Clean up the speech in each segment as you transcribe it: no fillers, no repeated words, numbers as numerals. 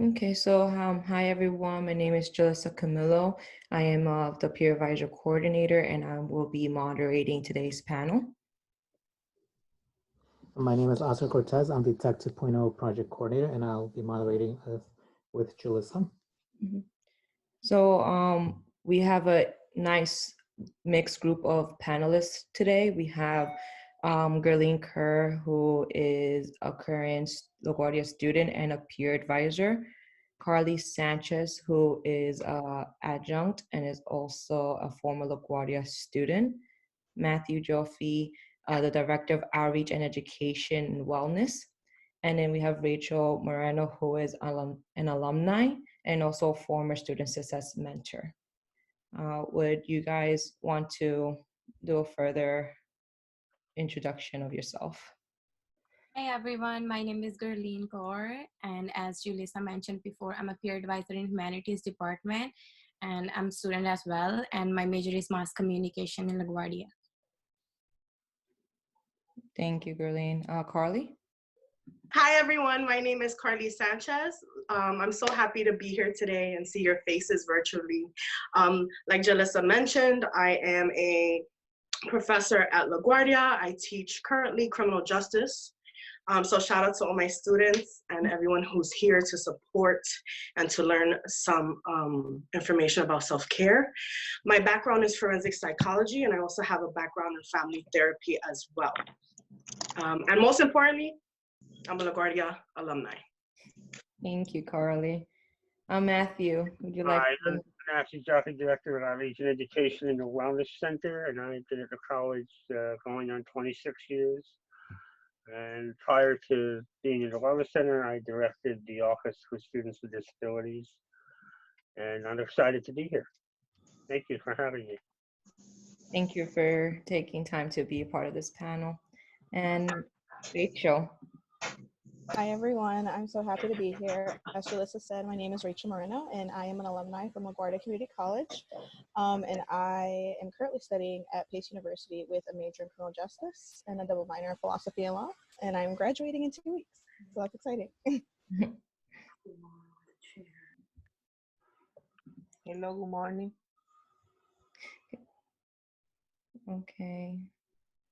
Okay, so hi everyone. My name is Jalissa Camillo. I am the peer advisor coordinator, and I will be moderating today's panel. My name is Oscar Cortez. I'm the Tech 2.0 project coordinator, and I'll be moderating with Julissa. So we have a nice mixed group of panelists today. We have Gerlene Kerr, who is a current LaGuardia student and a peer advisor. Carly Sanchez, who is an adjunct and is also a former LaGuardia student. Matthew Joffe, the Director of Outreach and Education and Wellness. And then we have Rachel Moreno, who is an alumni and also a former student success mentor. Would you guys want to do a further introduction of yourself? Hi everyone, my name is Gerlene Kaur, and as Julissa mentioned before, I'm a peer advisor in Humanities Department, and I'm a student as well, and my major is mass communication in LaGuardia. Thank you, Gerlene. Carly? Hi everyone, my name is Carly Sanchez. I'm so happy to be here today and see your faces virtually. Like Jalissa mentioned, I am a professor at LaGuardia. I teach currently criminal justice. So shout out to all my students and everyone who's here to support and to learn some information about self-care. My background is forensic psychology, and I also have a background in family therapy as well. And most importantly, I'm a LaGuardia alumni. Thank you, Carly. Matthew, would you like to? I'm Matthew Jaffe, Director of Outreach and Education in the Wellness Center, and I've been at the college going on 26 years. And prior to being in the Wellness Center, I directed the Office for Students with Disabilities, and I'm excited to be here. Thank you for having me. Thank you for taking time to be a part of this panel. And Rachel. Hi everyone, I'm so happy to be here. As Julissa said, my name is Rachel Moreno and I am an alumni from LaGuardia Community College. And I am currently studying at Pace University with a major in criminal justice and a double minor in philosophy and law. And I'm graduating in 2 weeks, so that's exciting. Hello, good morning. Okay.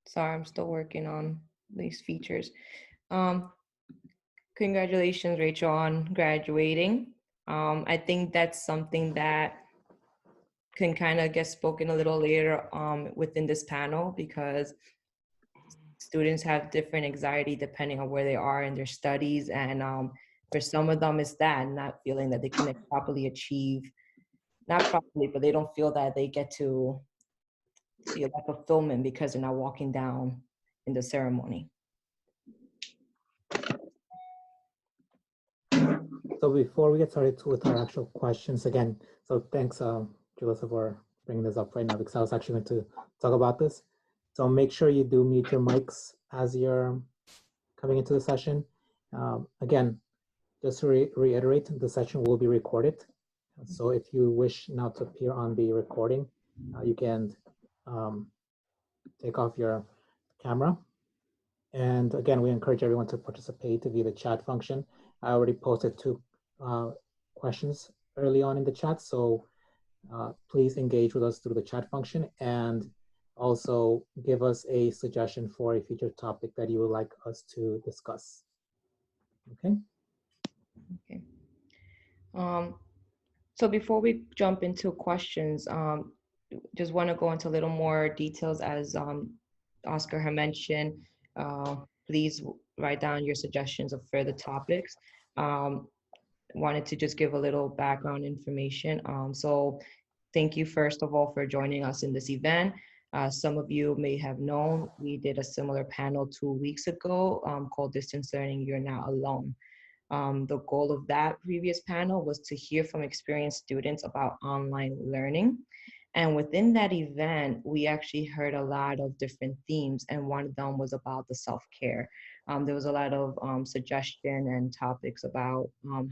Sorry, I'm still working on these features. Congratulations, Rachel, on graduating. I think that's something that can kind of get spoken a little later within this panel, because students have different anxiety depending on where they are in their studies. And for some of them, it's that not feeling that they can properly achieve, not properly, but they don't feel that they get to feel like fulfillment because they're not walking down in the ceremony. So before we get started with our actual questions, again, so thanks, Julissa, for bringing this up right now, because I was actually going to talk about this. So make sure you do mute your mics as you're coming into the session. Again, just to reiterate, the session will be recorded. So if you wish now to appear on the recording, you can take off your camera. And again, we encourage everyone to participate via the chat function. I already posted 2 questions early on in the chat, so please engage with us through the chat function, and also give us a suggestion for a future topic that you would like us to discuss. Okay. Okay. So before we jump into questions, just want to go into a little more details. As Oscar had mentioned, please write down your suggestions of further topics. Wanted to just give a little background information. So thank you first of all for joining us in this event. Some of you may have known we did a similar panel 2 weeks ago called Distance Learning, You're Not Alone. The goal of that previous panel was to hear from experienced students about online learning. And within that event, we actually heard a lot of different themes, and one of them was about the self-care. There was a lot of suggestion and topics about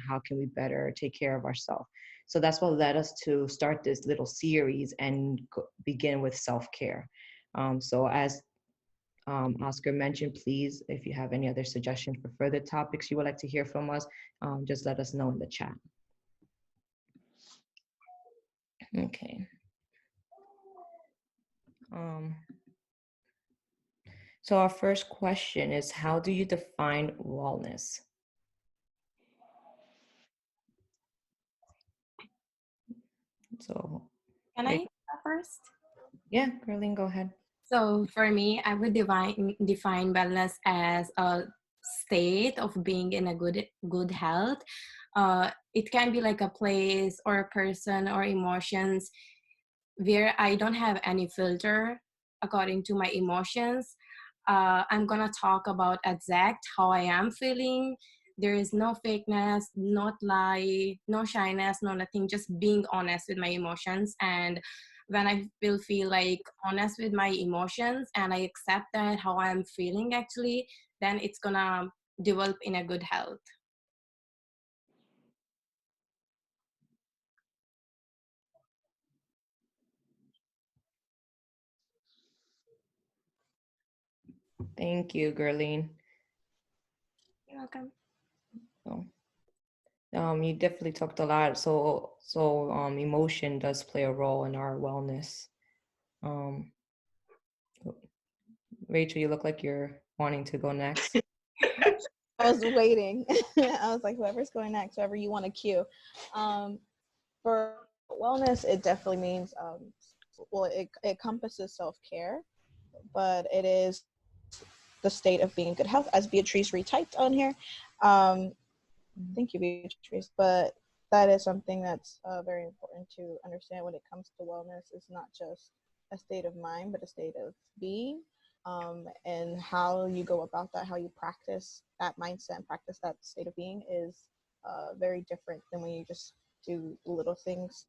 how can we better take care of ourselves. So that's what led us to start this little series and begin with self-care. So as Oscar mentioned, please, if you have any other suggestions for further topics you would like to hear from us, just let us know in the chat. Okay. So our first question is, how do you define wellness? So Can I go first? yeah, Caroline, go ahead. So for me, I would define wellness as a state of being in a good health. It can be like a place or a person or emotions where I don't have any filter according to my emotions. I'm gonna talk about exact how I am feeling. There is no fakeness, not lie, no shyness, no nothing, just being honest with my emotions. And when I will feel like honest with my emotions and I accept that how I'm feeling actually, then it's gonna develop in a good health. Thank you, Gerline. You're welcome. You definitely talked a lot. So emotion does play a role in our wellness. Rachel, you look like you're wanting to go next. I was waiting. I was like, whoever's going next, whoever you want to cue. For wellness, it definitely means, well, it encompasses self-care, but it is the state of being in good health, as Beatrice retyped on here. Thank you, Beatrice. But that is something that's very important to understand when it comes to wellness. It's not just a state of mind, but a state of being. And how you go about that, how you practice that mindset and practice that state of being is very different than when you just do little things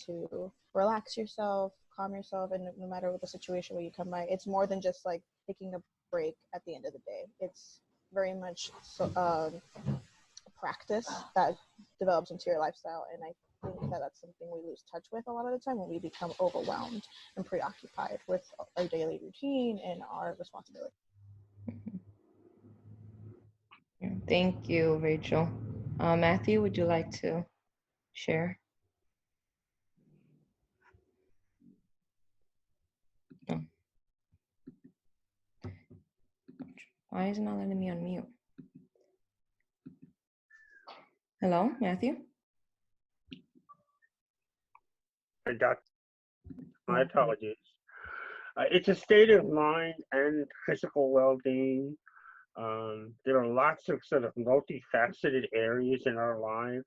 to relax yourself, calm yourself, and no matter what the situation where you come by, it's more than just like taking a break at the end of the day. It's very much a practice that develops into your lifestyle, and I think that that's something we lose touch with a lot of the time when we become overwhelmed and preoccupied with our daily routine and our responsibility. Thank you, Rachel. Matthew, would you like to share? No. Why is it not letting me unmute? Hello, Matthew? My apologies. It's a state of mind and physical well-being. There are lots of sort of multifaceted areas in our lives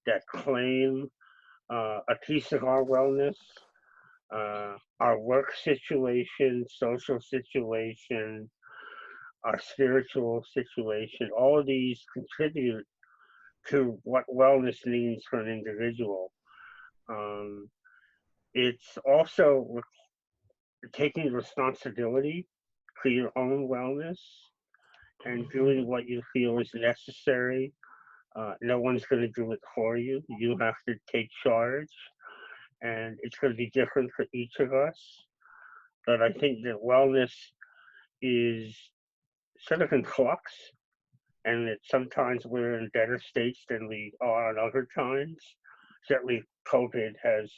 that claim a piece of our wellness. Our work situation, social situation, our spiritual situation, all of these contribute to what wellness means for an individual. It's also taking responsibility for your own wellness and doing what you feel is necessary. No one's going to do it for you. You have to take charge, and it's going to be different for each of us. But I think that wellness is sort of in flux, and that sometimes we're in better states than we are at other times. Certainly, COVID has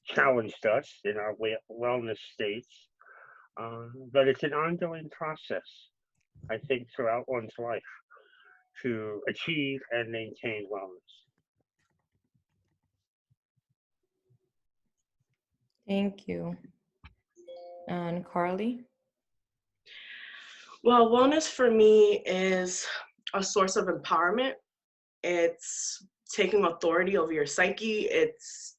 challenged us in our wellness states, but it's an ongoing process, I think, throughout one's life to achieve and maintain wellness. Thank you. And Carly? Well, wellness for me is a source of empowerment. It's taking authority over your psyche. It's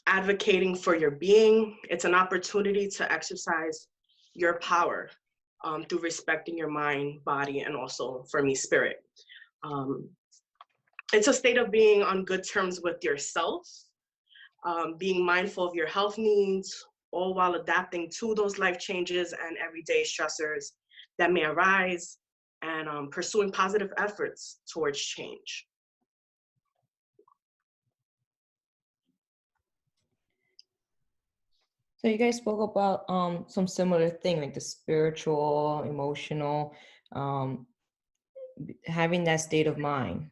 advocating for your being. It's an opportunity to exercise your power through respecting your mind, body, and also, for me, spirit. It's a state of being on good terms with yourself, being mindful of your health needs, all while adapting to those life changes and everyday stressors that may arise, and pursuing positive efforts towards change. So you guys spoke about some similar thing, like the spiritual, emotional, um, having that state of mind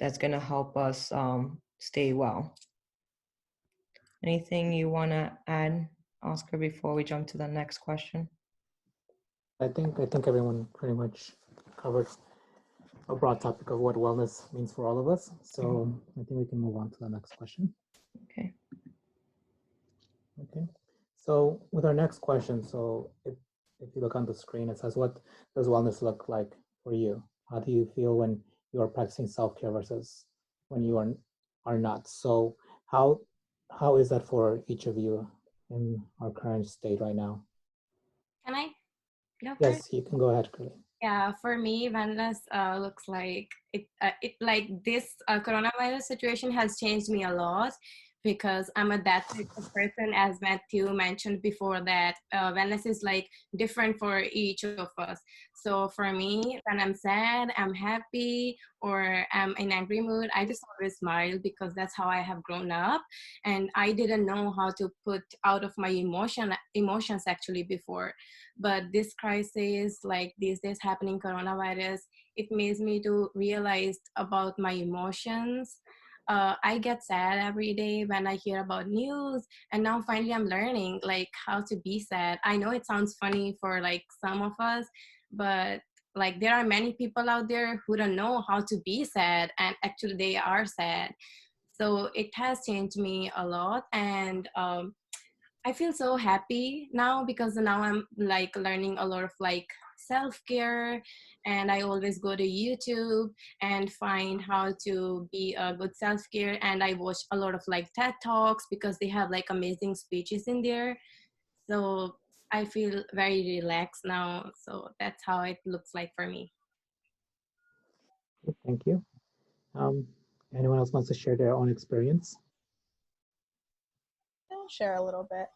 that's gonna help us stay well. Anything you wanna add, Oscar, before we jump to the next question? I think everyone pretty much covered a broad topic of what wellness means for all of us. So I think we can move on to the next question. Okay. Okay. So with our next question, so if you look on the screen, it says, what does wellness look like for you? How do you feel when you are practicing self-care versus when you are not? So how is that for each of you in our current state right now? Can I go first? Yes, you can go ahead, Curly. Yeah, for me, wellness looks like it like this coronavirus situation has changed me a lot because I'm that type of person, as Matthew mentioned before, that wellness is like different for each of us. So for me, when I'm sad, I'm happy, or I'm in angry mood, I just always smile because that's how I have grown up, and I didn't know how to put out of my emotions actually before. But this crisis, like these days happening coronavirus, it makes me to realize about my emotions. I get sad every day when I hear about news, and now finally I'm learning like how to be sad. I know it sounds funny for like some of us, but like there are many people out there who don't know how to be sad, and actually they are sad. So it has changed me a lot, and I feel so happy now because now I'm like learning a lot of like self-care, and I always go to YouTube and find how to be a good self-care, and I watch a lot of like TED Talks because they have like amazing speeches in there. So I feel very relaxed now. So that's how it looks like for me. Thank you. Anyone else wants to share their own experience? I'll share a little bit.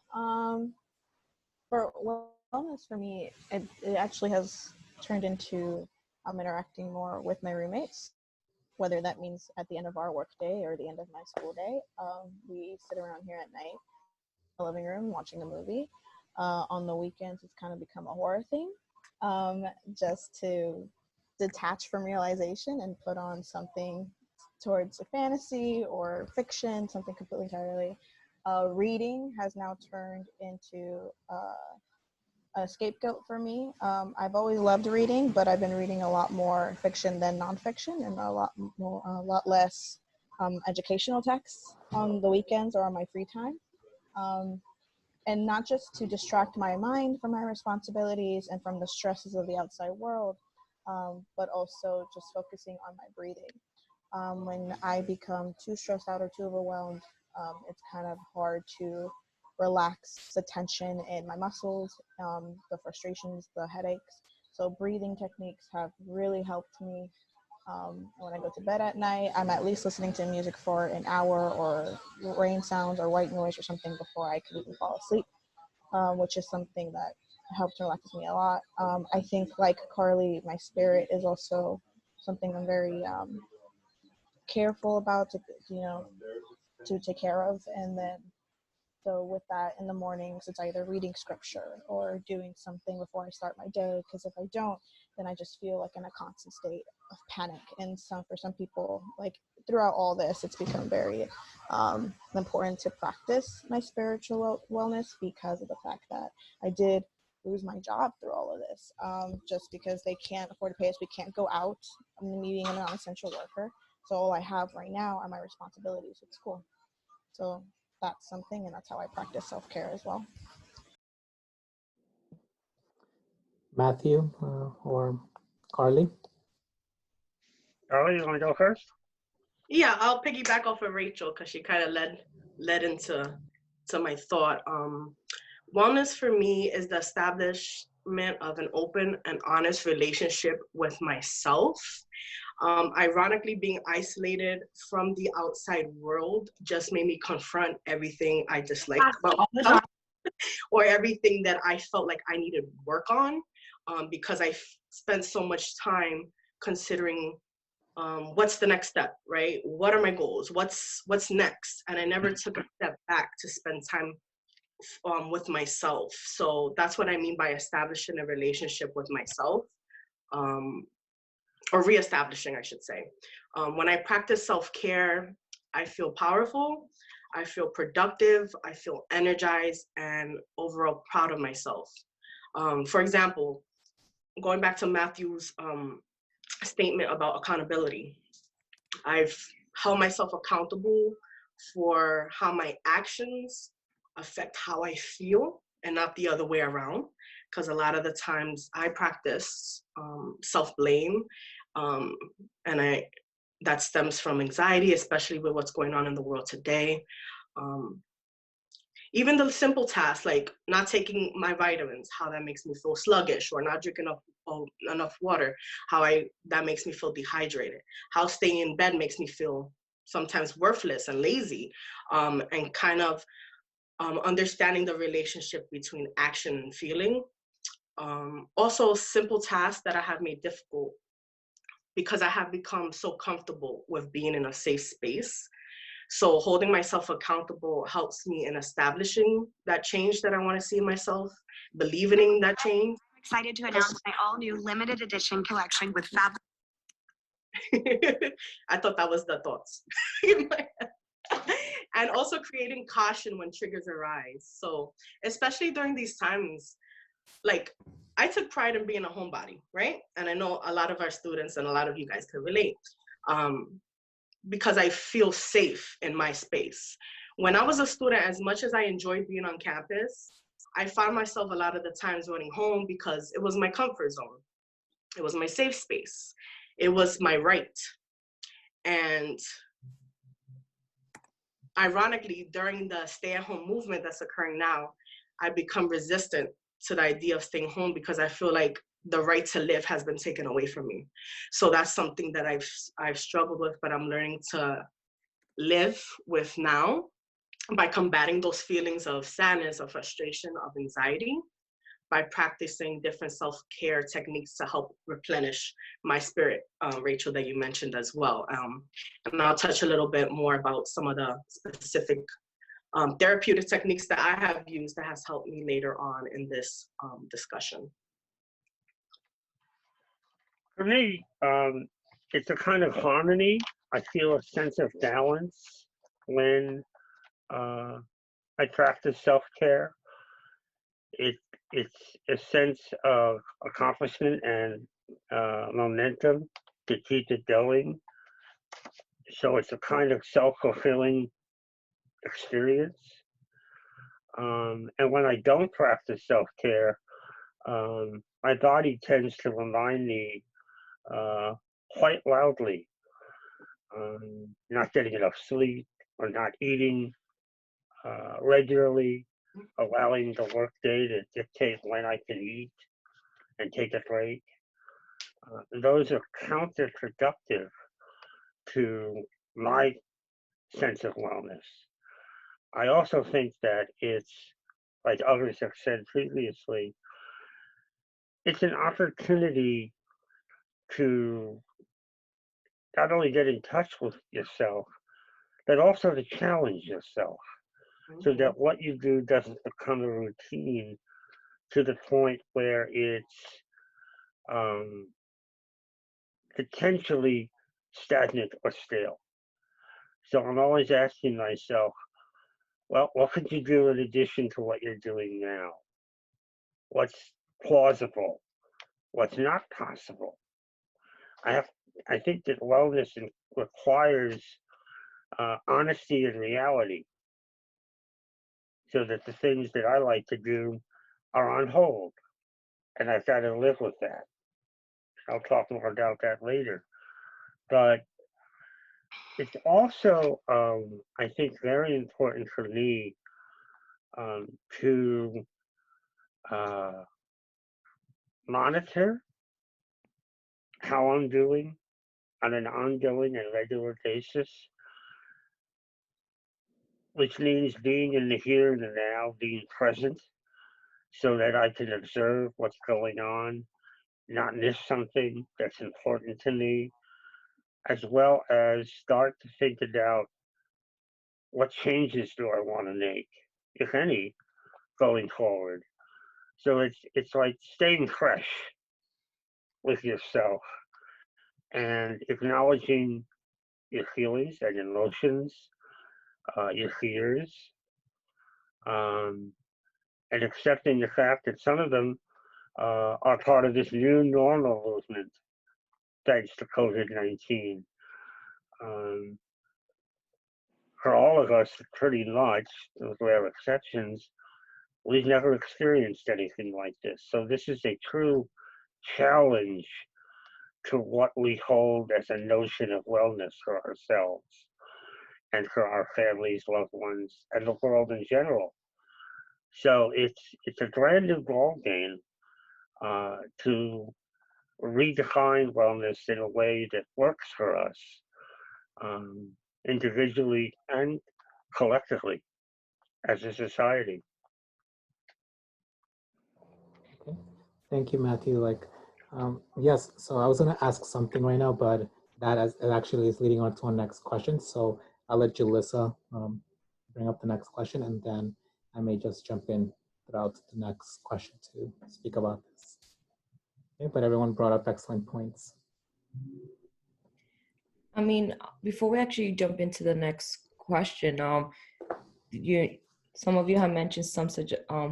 For wellness for me, it actually has turned into interacting more with my roommates, whether that means at the end of our work day or the end of my school day. We sit around here at night in the living room watching a movie. On the weekends, it's kind of become a horror thing, just to detach from realization and put on something towards a fantasy or fiction, something completely entirely. Reading has now turned into a scapegoat for me. I've always loved reading, but I've been reading a lot more fiction than nonfiction, and a lot less educational texts on the weekends or on my free time. Um, and not just to distract my mind from my responsibilities and from the stresses of the outside world, but also just focusing on my breathing. When I become too stressed out or too overwhelmed, it's kind of hard to relax the tension in my muscles, the frustrations, the headaches. So breathing techniques have really helped me. When I go to bed at night, I'm at least listening to music for an hour, or rain sounds or white noise or something before I can even fall asleep, which is something that helps relax me a lot. I think, like Carly, my spirit is also something I'm very careful about to take care of. And then so with that, in the mornings it's either reading scripture or doing something before I start my day, because if I don't, then I just feel like in a constant state of panic. And for some people, like throughout all this, it's become very important to practice my spiritual wellness, because of the fact that I did lose my job through all of this, just because they can't afford to pay us. We can't go out. I'm being a non-essential worker, so all I have right now are my responsibilities at school. So that's something, and that's how I practice self-care as well. Matthew or Carly? Carly, you want to go first? Yeah, I'll piggyback off of Rachel because she kind of led into my thought. Wellness for me is the establishment of an open and honest relationship with myself. Ironically, being isolated from the outside world just made me confront everything I disliked about myself, or everything that I felt like I needed work on, because I spent so much time considering what's the next step, right? What are my goals? What's next? And I never took a step back to spend time with myself. So that's what I mean by establishing a relationship with myself, or reestablishing, I should say. When I practice self-care, I feel powerful, I feel productive, I feel energized, and overall proud of myself. For example, going back to Matthew's statement about accountability, I've held myself accountable for how my actions affect how I feel and not the other way around. Because a lot of the times I practice self-blame, and that stems from anxiety, especially with what's going on in the world today. Even the simple tasks like not taking my vitamins, how that makes me feel sluggish, or not drinking enough water, that makes me feel dehydrated. How staying in bed makes me feel sometimes worthless and lazy, and kind of understanding the relationship between action and feeling. Also, simple tasks that I have made difficult because I have become so comfortable with being in a safe space. So holding myself accountable helps me in establishing that change that I want to see in myself, believing in that change. Excited to announce my all-new limited edition collection with Fab. I thought that was the thoughts. And also creating caution when triggers arise. So especially during these times, like I took pride in being a homebody, right? And I know a lot of our students and a lot of you guys can relate. Because I feel safe in my space. When I was a student, as much as I enjoyed being on campus, I found myself a lot of the times running home because it was my comfort zone. It was my safe space. It was my right. And ironically, during the stay-at-home movement that's occurring now, I become resistant to the idea of staying home because I feel like the right to live has been taken away from me. So that's something that I've struggled with, but I'm learning to live with now by combating those feelings of sadness, of frustration, of anxiety, by practicing different self-care techniques to help replenish my spirit, Rachel, that you mentioned as well. And I'll touch a little bit more about some of the specific therapeutic techniques that I have used that has helped me later on in this discussion. For me, it's a kind of harmony. I feel a sense of balance when I practice self-care. It's a sense of accomplishment and momentum to keep it going. So it's a kind of self-fulfilling experience. And when I don't practice self-care, my body tends to remind me quite loudly, not getting enough sleep or not eating regularly, allowing the workday to dictate when I can eat and take a break. Those are counterproductive to my sense of wellness. I also think that it's, like others have said previously, it's an opportunity to not only get in touch with yourself, but also to challenge yourself so that what you do doesn't become a routine to the point where it's potentially stagnant or stale. So I'm always asking myself, well, what could you do in addition to what you're doing now? What's plausible? What's not possible? I think that wellness requires honesty and reality, so that the things that I like to do are on hold, and I've got to live with that. I'll talk more about that later. But it's also, I think, very important for me to monitor how I'm doing on an ongoing and regular basis, which means being in the here and the now, being present, so that I can observe what's going on, not miss something that's important to me, as well as start to think about what changes do I want to make, if any, going forward. So it's like staying fresh with yourself and acknowledging your feelings and emotions, your fears, um, and accepting the fact that some of them are part of this new normal movement thanks to COVID-19. Um, for all of us, pretty much, with rare exceptions, we've never experienced anything like this. So this is a true challenge to what we hold as a notion of wellness for ourselves and for our families, loved ones, and the world in general. So it's a brand new ball game to redefine wellness in a way that works for us um, individually and collectively as a society. Okay. Thank you, Matthew. Yes, so I was going to ask something right now, but it actually is leading on to our next question. So I'll let Julissa bring up the next question, and then I may just jump in throughout the next question to speak about this. Okay, but everyone brought up excellent points. I mean, before we actually jump into the next question, some of you have mentioned some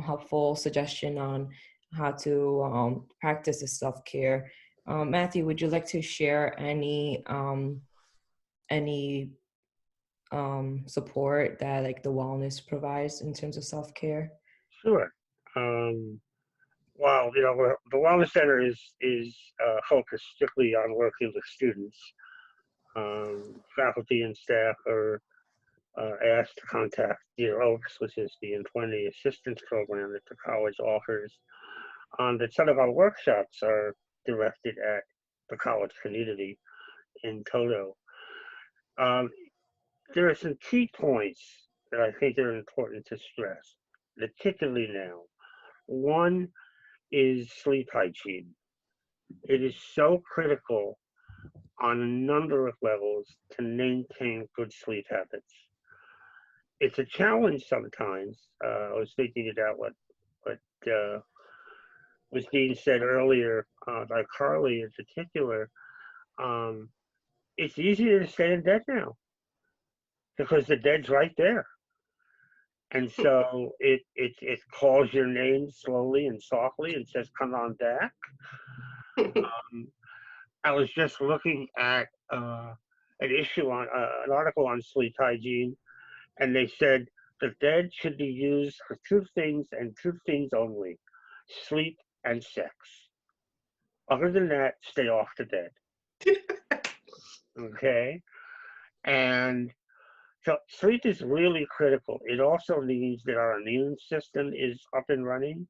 helpful suggestion on how to practice the self-care. Matthew, would you like to share any support that like the wellness provides in terms of self-care? Sure. Well, the Wellness Center is focused strictly on working with students. Faculty and staff are asked to contact Dear Oaks, which is the employee assistance program that the college offers. That some of our workshops are directed at the college community in toto. There are some key points that I think are important to stress, particularly now. One is sleep hygiene. It is so critical on a number of levels to maintain good sleep habits. It's a challenge sometimes. I was thinking about what was being said earlier by Carly in particular. It's easier to stay in bed now because the bed's right there. And so it calls your name slowly and softly and says, "Come on back." I was just looking at an article on sleep hygiene, and they said the bed should be used for two things and two things only: sleep and sex. Other than that, stay off the bed. Okay, and so sleep is really critical. It also means that our immune system is up and running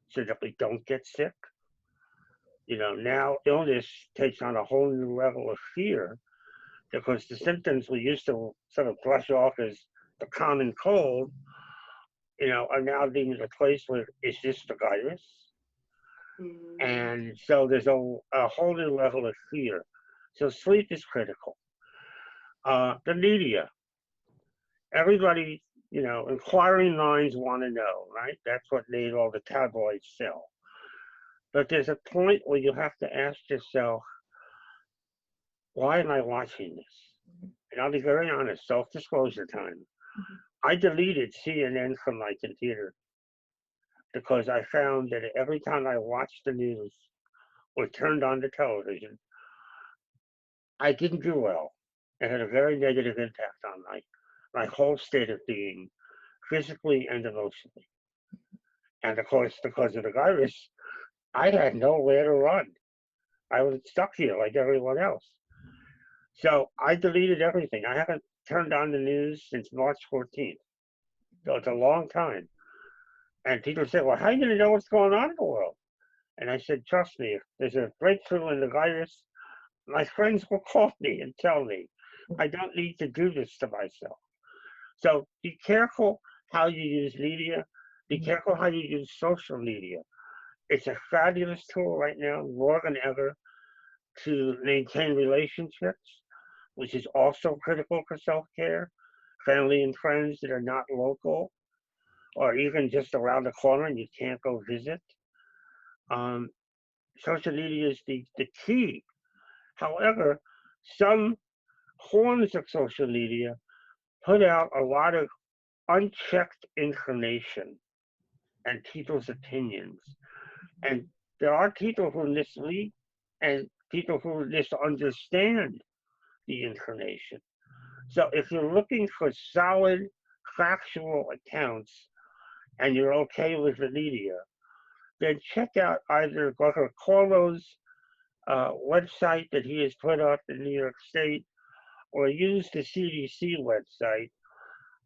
so that we don't get sick. Now illness takes on a whole new level of fear because the symptoms we used to sort of brush off as the common cold, are now being replaced with, is this the virus? And so there's a whole new level of fear. So sleep is critical. The media, everybody, inquiring minds want to know, right? That's what made all the tabloids sell. But there's a point where you have to ask yourself, why am I watching this? And I'll be very honest, self-disclosure time. I deleted CNN from my computer because I found that every time I watched the news or turned on the television, I didn't do well. It had a very negative impact on my whole state of being, physically and emotionally. And of course, because of the virus, I had nowhere to run. I was stuck here like everyone else. So I deleted everything. I haven't turned on the news since March 14th. So it's a long time. And people say, well, how are you going to know what's going on in the world? And I said, trust me, if there's a breakthrough in the virus, my friends will call me and tell me. I don't need to do this to myself. So be careful how you use media. Be careful how you use social media. It's a fabulous tool right now, more than ever, to maintain relationships, which is also critical for self-care, family and friends that are not local. or even just around the corner and you can't go visit. Um, Social media is the key. However, some forms of social media put out a lot of unchecked information and people's opinions. And there are people who mislead and people who misunderstand the information. So if you're looking for solid, factual accounts and you're okay with the media, then check out either Governor Cuomo's website that he has put up in New York State or use the CDC website.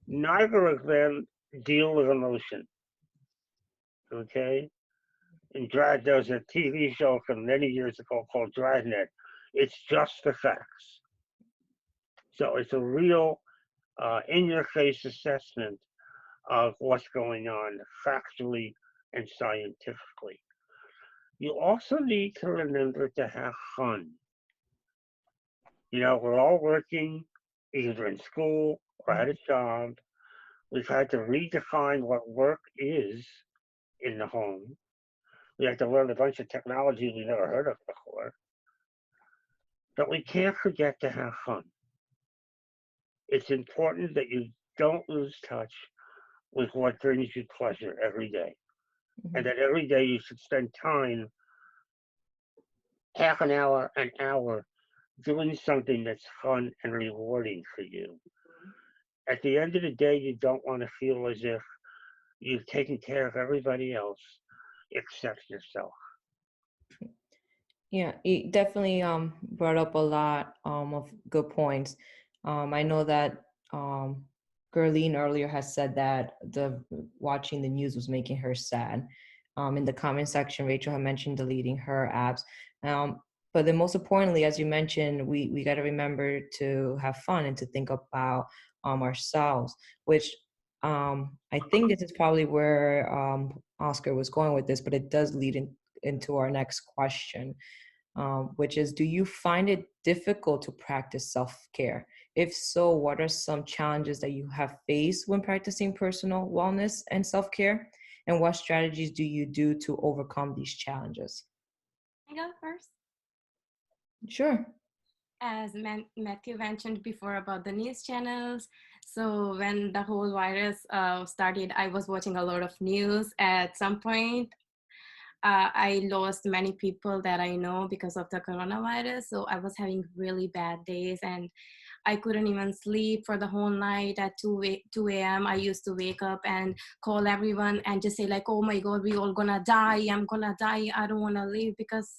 Neither of them deal with emotion. Okay? And there's a TV show from many years ago called Dragnet. It's just the facts. So it's a real in-your-face assessment of what's going on factually and scientifically. You also need to remember to have fun. You know, we're all working either in school or at a job. We've had to redefine what work is in the home. We have to learn a bunch of technology we never heard of before. But we can't forget to have fun. It's important that you don't lose touch with what brings you pleasure every day. And that every day you should spend time, half an hour, doing something that's fun and rewarding for you. At the end of the day, you don't want to feel as if you've taken care of everybody else except yourself. Yeah, it definitely brought up a lot of good points. I know that Gerline earlier has said that watching the news was making her sad. In the comment section, Rachel had mentioned deleting her apps. But then most importantly, as you mentioned, we got to remember to have fun and to think about ourselves, which I think this is probably where Oscar was going with this, but it does lead into our next question. Which is, do you find it difficult to practice self-care? If so, what are some challenges that you have faced when practicing personal wellness and self-care? And what strategies do you do to overcome these challenges? I go first. Sure. As Matthew mentioned before about the news channels, so when the whole virus started, I was watching a lot of news. At some point, I lost many people that I know because of the coronavirus. So I was having really bad days and I couldn't even sleep for the whole night. At 2 a.m. I used to wake up and call everyone and just say like, oh my God, we all gonna die. I'm gonna die. I don't wanna live because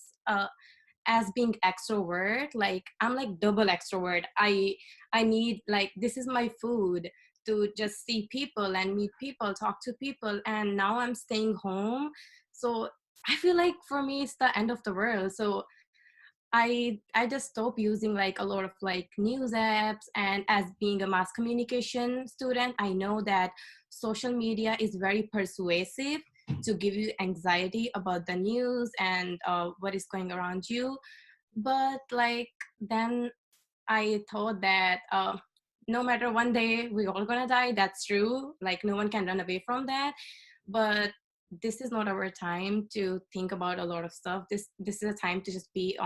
as being extrovert, like I'm like double extrovert. I need, like, this is my food to just see people and meet people, talk to people. And now I'm staying home. So I feel like for me it's the end of the world. So I just stopped using like a lot of like news apps. And as being a mass communication student, I know that social media is very persuasive to give you anxiety about the news and what is going around you. But like then I thought that no matter one day we're all gonna die. That's true. Like no one can run away from that. But this is not our time to think about a lot of stuff. This is a time to just be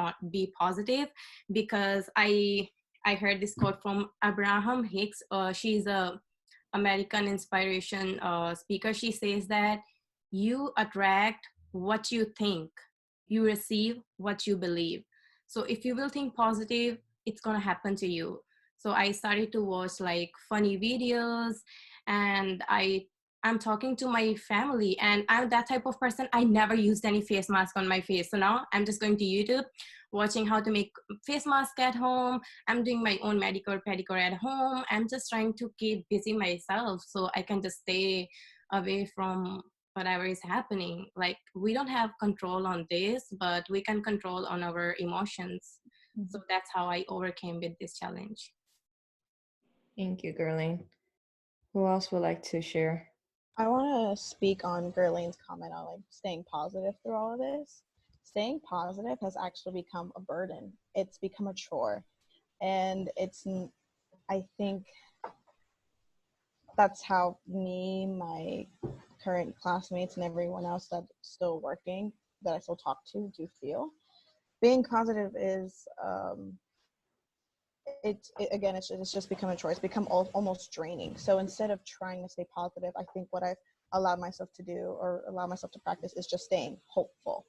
positive, because I heard this quote from Abraham Hicks. She's a American inspiration speaker. She says that you attract what you think, you receive what you believe. So if you will think positive, it's gonna happen to you. So I started to watch like funny videos, and I'm talking to my family, and I'm that type of person. I never used any face mask on my face. So now I'm just going to YouTube, watching how to make face mask at home. I'm doing my own manicure, pedicure at home. I'm just trying to keep busy myself so I can just stay away from whatever is happening. Like we don't have control on this, but we can control on our emotions. So that's how I overcame with this challenge. Thank you, Gerline. Who else would like to share? I want to speak on Gerline's comment on like staying positive through all of this. Staying positive has actually become a burden. It's become a chore. And I think that's how me, my current classmates, and everyone else that's still working, that I still talk to, do feel. Being positive is, again, it's just become a chore. It's become almost draining. So instead of trying to stay positive, I think what I've allowed myself to do or allow myself to practice is just staying hopeful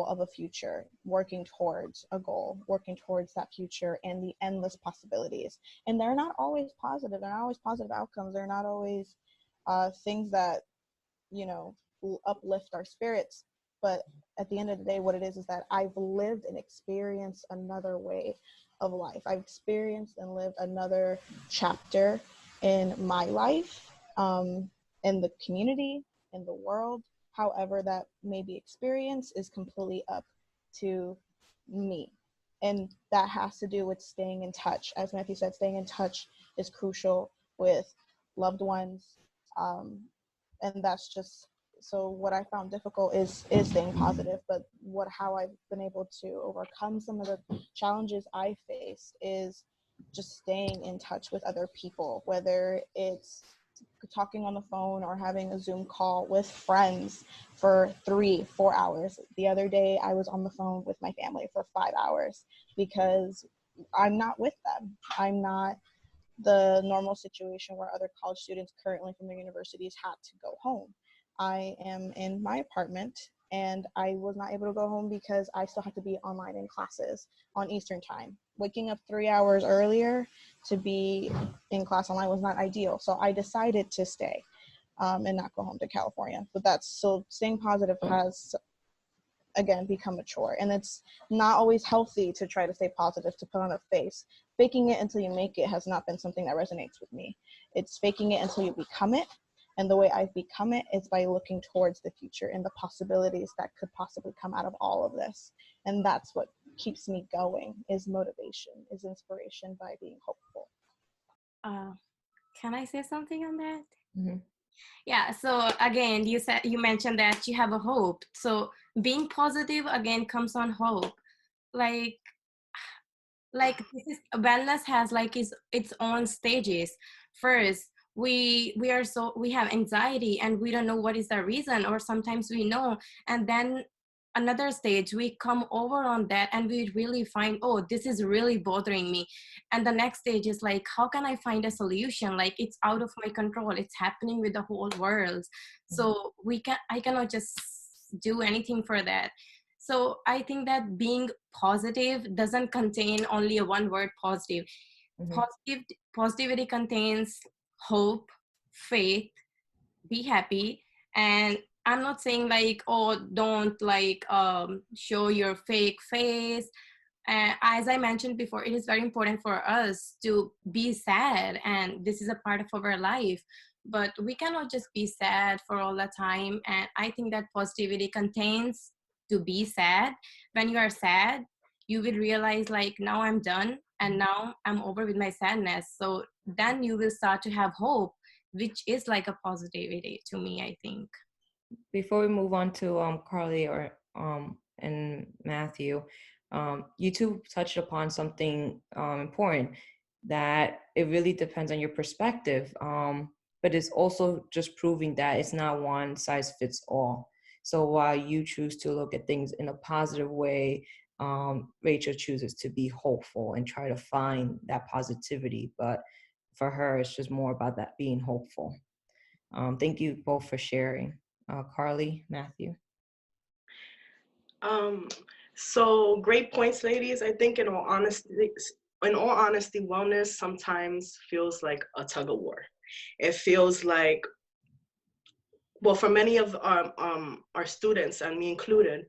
of a future, working towards a goal, working towards that future and the endless possibilities. And they're not always positive. They're not always positive outcomes. They're not always things that, you know, will uplift our spirits. But at the end of the day, what it is that I've lived and experienced another way of life. I've experienced and lived another chapter in my life, in the community, in the world. However that may be experienced is completely up to me. And that has to do with staying in touch. As Matthew said, staying in touch is crucial with loved ones. And that's just, so what I found difficult is staying positive, but how I've been able to overcome some of the challenges I faced is just staying in touch with other people, whether it's talking on the phone or having a Zoom call with friends for 3-4 hours. The other day I was on the phone with my family for 5 hours because I'm not with them. I'm not the normal situation where other college students currently from their universities had to go home. I am in my apartment and I was not able to go home because I still had to be online in classes on Eastern time. Waking up 3 hours earlier to be in class online was not ideal. So I decided to stay and not go home to California. But so staying positive has, again, become a chore. And it's not always healthy to try to stay positive, to put on a face. Faking it until you make it has not been something that resonates with me. It's faking it until you become it. And the way I've become it is by looking towards the future and the possibilities that could possibly come out of all of this. And that's what keeps me going, is motivation, is inspiration, by being hopeful. Can I say something on that? Mm-hmm. Yeah, so again, you mentioned that you have a hope. So being positive again comes on hope. Like wellness has like its own stages. First, we have anxiety and we don't know what is the reason, or sometimes we know, and then another stage we come over on that and we really find, oh, this is really bothering me. And the next stage is like, how can I find a solution? Like, it's out of my control, it's happening with the whole world. So I cannot just do anything for that. So I think that being positive doesn't contain only a one word positive. Positivity contains hope, faith, be happy. And I'm not saying like, oh, don't like show your fake face. As I mentioned before, it is very important for us to be sad, and this is a part of our life. But we cannot just be sad for all the time. And I think that positivity contains to be sad. When you are sad, you will realize like, now I'm done and now I'm over with my sadness. So then you will start to have hope, which is like a positivity to me, I think. Before we move on to Carly and Matthew, you two touched upon something important, that it really depends on your perspective, but it's also just proving that it's not one size fits all. So while you choose to look at things in a positive way, Rachel chooses to be hopeful and try to find that positivity. But for her, it's just more about that being hopeful. Thank you both for sharing. Carly, Matthew. So great points, ladies. I think in all honesty, wellness sometimes feels like a tug of war. It feels like, well, for many of our students, and me included,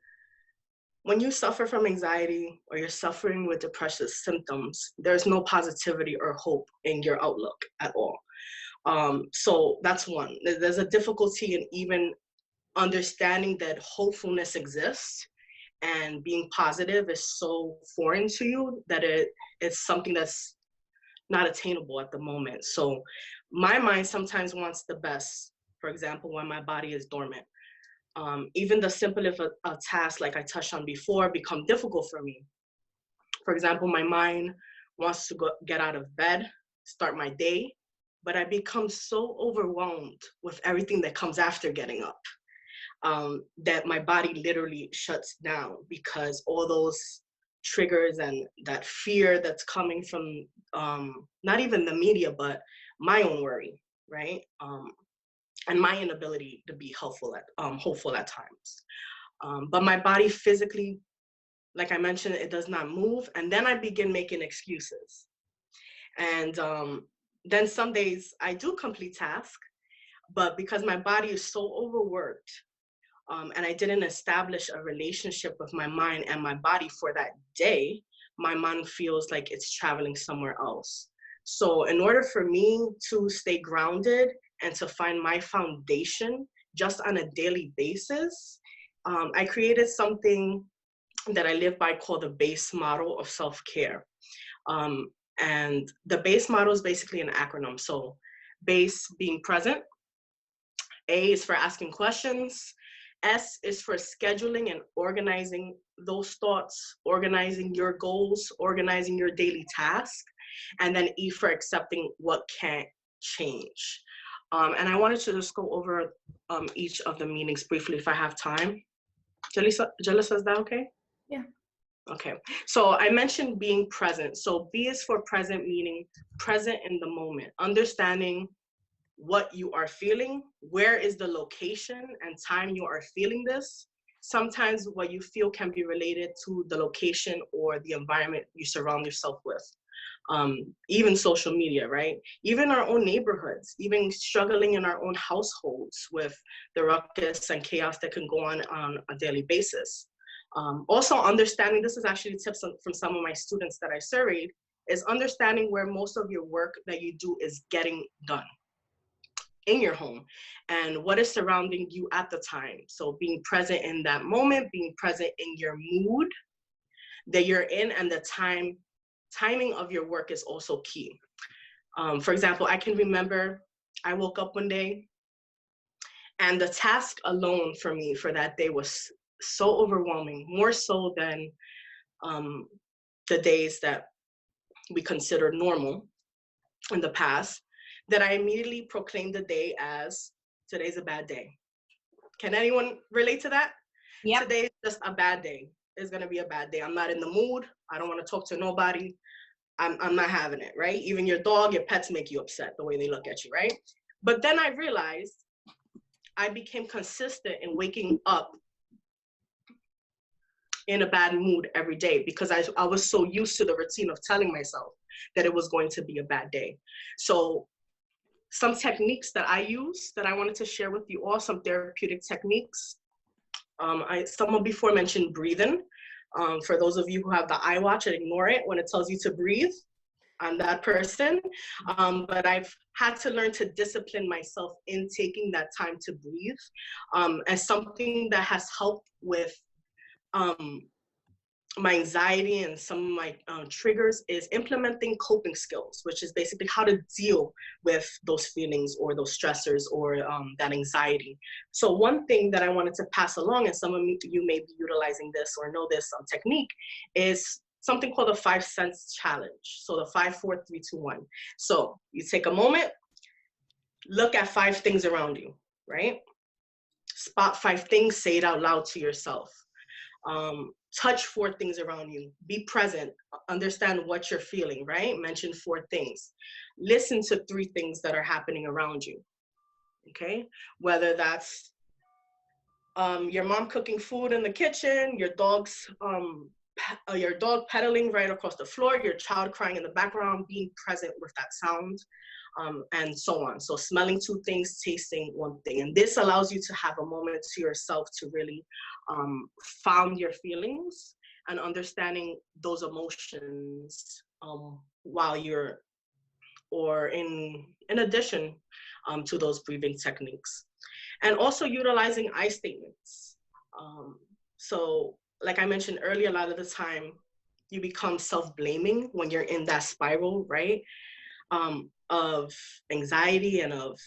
when you suffer from anxiety or you're suffering with depressive symptoms, there's no positivity or hope in your outlook at all. So that's one. There's a difficulty in even understanding that hopefulness exists, and being positive is so foreign to you that it's something that's not attainable at the moment. So my mind sometimes wants the best, for example, when my body is dormant. Even the simple of a task, like I touched on before, become difficult for me. For example, my mind wants to get out of bed, start my day, but I become so overwhelmed with everything that comes after getting up, that my body literally shuts down, because all those triggers and that fear that's coming from not even the media, but my own worry, right? And my inability to be hopeful at times. But my body physically, like I mentioned, it does not move. And then I begin making excuses. And then some days I do complete tasks, but because my body is so overworked, and I didn't establish a relationship with my mind and my body for that day, my mind feels like it's traveling somewhere else. So in order for me to stay grounded and to find my foundation just on a daily basis, I created something that I live by called the BASE model of self-care. And the BASE model is basically an acronym. So BASE being present, A is for asking questions, S is for scheduling and organizing those thoughts, organizing your goals, organizing your daily task, and then E for accepting what can't change. And I wanted to just go over each of the meanings briefly if I have time. Jalissa, is that okay? Yeah. Okay, so I mentioned being present. So B is for present, meaning present in the moment, understanding what you are feeling, where is the location and time you are feeling this. Sometimes what you feel can be related to the location or the environment you surround yourself with. Even social media, right? Even our own neighborhoods, even struggling in our own households with the ruckus and chaos that can go on a daily basis. Also understanding, this is actually tips from some of my students that I surveyed, is understanding where most of your work that you do is getting done in your home and what is surrounding you at the time. So being present in that moment, being present in your mood that you're in, and the timing of your work is also key. For example, I can remember I woke up one day and the task alone for me for that day was so overwhelming, more so than the days that we considered normal in the past, that I immediately proclaimed the day as today's a bad day. Can anyone relate to that? Yep. Today is just a bad day. It's gonna be a bad day. I'm not in the mood. I don't want to talk to nobody. I'm not having it, right? Even your dog, your pets make you upset the way they look at you, right? But then I realized I became consistent in waking up in a bad mood every day because I was so used to the routine of telling myself that it was going to be a bad day. So some techniques that I use that I wanted to share with you all, some therapeutic techniques. Someone before mentioned breathing. For those of you who have the iWatch and ignore it when it tells you to breathe, I'm that person. But I've had to learn to discipline myself in taking that time to breathe, as something that has helped with my anxiety and some of my triggers is implementing coping skills, which is basically how to deal with those feelings or those stressors or that anxiety. So one thing that I wanted to pass along, and some of you may be utilizing this or know this technique, is something called the 5 sense challenge. So the 5, 4, 3, 2, 1. So you take a moment, look at 5 things around you, right? Spot 5 things, say it out loud to yourself. Touch 4 things around you, be present, understand what you're feeling, right? Mention 4 things. Listen to 3 things that are happening around you, okay? Whether that's your mom cooking food in the kitchen, your dog pedaling right across the floor, your child crying in the background, being present with that sound, and so on. So smelling 2 things, tasting 1 thing. And this allows you to have a moment to yourself to really found your feelings and understanding those emotions while you're, or in addition to those breathing techniques. And also utilizing I statements. So like I mentioned earlier, a lot of the time you become self-blaming when you're in that spiral, right? Of anxiety and of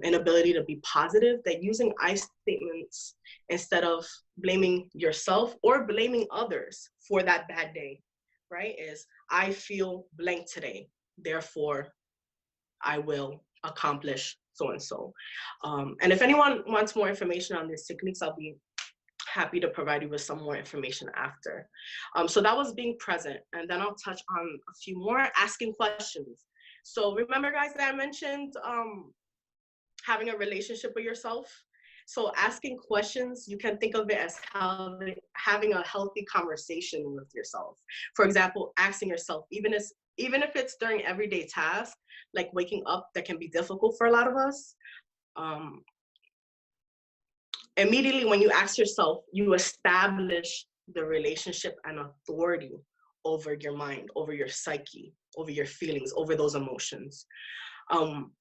inability to be positive, that using I statements instead of blaming yourself or blaming others for that bad day, right? Is I feel blank today, therefore I will accomplish so and so. And if anyone wants more information on these techniques, I'll be happy to provide you with some more information after. So that was being present. And then I'll touch on a few more, asking questions. So remember, guys, that I mentioned having a relationship with yourself. So asking questions, you can think of it as having a healthy conversation with yourself. For example, asking yourself, even if it's during everyday tasks, like waking up, that can be difficult for a lot of us. Immediately when you ask yourself, you establish the relationship and authority over your mind, over your psyche, over your feelings, over those emotions.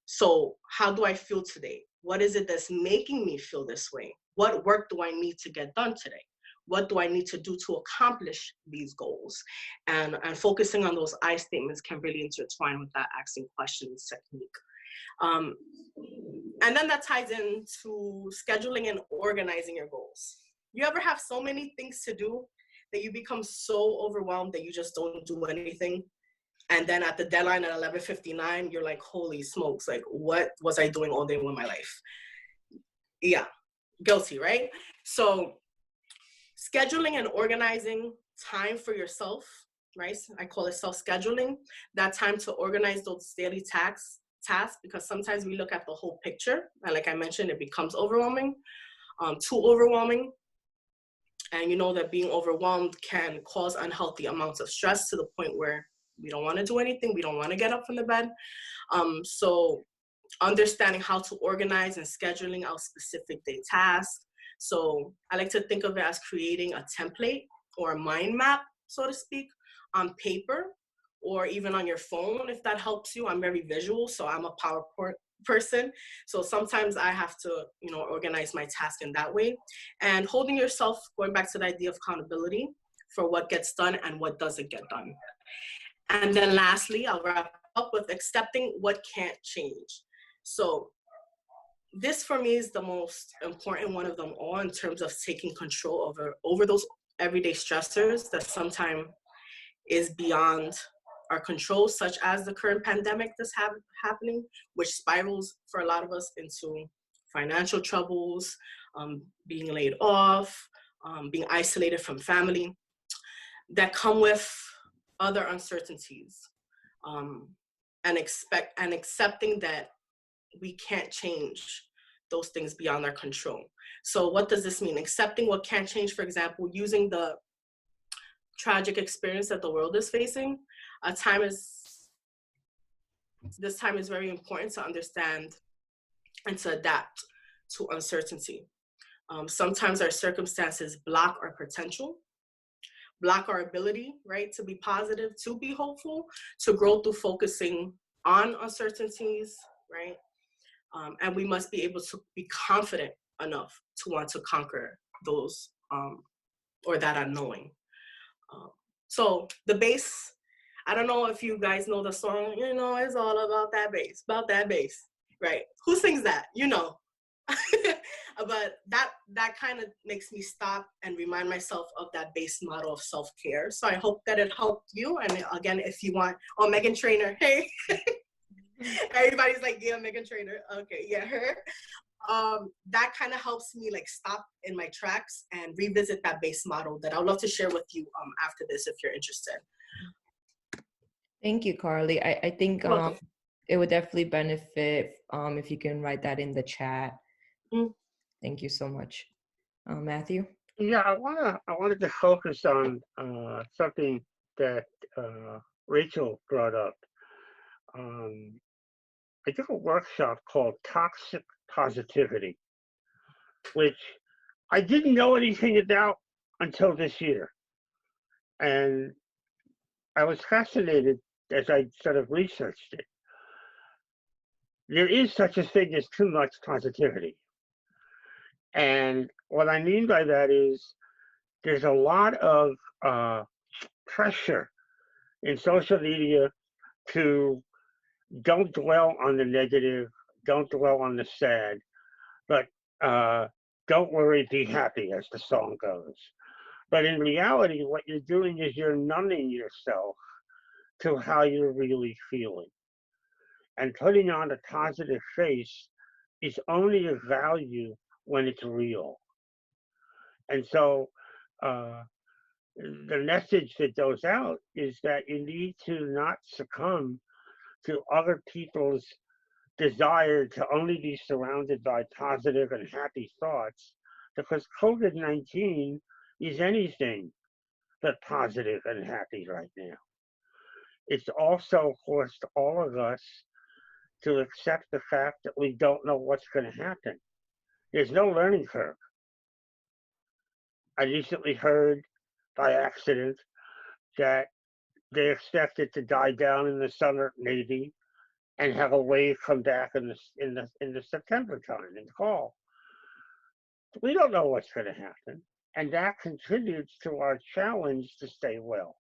So how do I feel today? What is it that's making me feel this way? What work do I need to get done today? What do I need to do to accomplish these goals? And focusing on those I statements can really intertwine with that asking questions technique. And then that ties into scheduling and organizing your goals. You ever have so many things to do that you become so overwhelmed that you just don't do anything? And then at the deadline at 11:59, you're like, holy smokes, like what was I doing all day with my life? Yeah, guilty, right? So scheduling and organizing time for yourself, right? I call it self-scheduling, that time to organize those daily tasks, because sometimes we look at the whole picture. And like I mentioned, it becomes overwhelming, too overwhelming. And you know that being overwhelmed can cause unhealthy amounts of stress to the point where we don't want to do anything. We don't want to get up from the bed. So understanding how to organize and scheduling out specific day tasks. So I like to think of it as creating a template or a mind map, so to speak, on paper or even on your phone, if that helps you. I'm very visual, so I'm a PowerPoint person. So sometimes I have to, organize my task in that way. And holding yourself, going back to the idea of accountability for what gets done and what doesn't get done. And then lastly, I'll wrap up with accepting what can't change. So this for me is the most important one of them all in terms of taking control over those everyday stressors that sometimes is beyond our control, such as the current pandemic that's happening, which spirals for a lot of us into financial troubles, being laid off, being isolated from family, that come with other uncertainties, and accepting that we can't change those things beyond our control. So what does this mean? Accepting what can't change, for example, using the tragic experience that the world is facing, this time is very important to understand and to adapt to uncertainty. Sometimes our circumstances block our potential, block our ability, right, to be positive, to be hopeful, to grow through focusing on uncertainties, right? And we must be able to be confident enough to want to conquer those or that unknowing. So the bass, I don't know if you guys know the song, it's all about that bass, right? Who sings that? But that kind of makes me stop and remind myself of that base model of self-care. So I hope that it helped you. And again, if you want, Meghan Trainor, hey. Everybody's like, yeah, Meghan Trainor. Okay, yeah, her. That kind of helps me stop in my tracks and revisit that base model that I'd love to share with you after this if you're interested. Thank you, Carly. I think it would definitely benefit if you can write that in the chat. Mm. Thank you so much. Matthew? Yeah, I wanted to focus on something that Rachel brought up. I took a workshop called Toxic Positivity, which I didn't know anything about until this year. And I was fascinated as I sort of researched it. There is such a thing as too much positivity. And what I mean by that is there's a lot of pressure in social media to don't dwell on the negative, don't dwell on the sad, but don't worry, be happy, as the song goes. But in reality, what you're doing is you're numbing yourself to how you're really feeling. And putting on a positive face is only of value when it's real. And so the message that goes out is that you need to not succumb to other people's desire to only be surrounded by positive and happy thoughts, because COVID-19 is anything but positive and happy right now. It's also forced all of us to accept the fact that we don't know what's going to happen. There's no learning curve. I recently heard by accident that they expect it to die down in the summer, maybe, and have a wave come back in the September time, in the fall. We don't know what's going to happen, and that contributes to our challenge to stay well.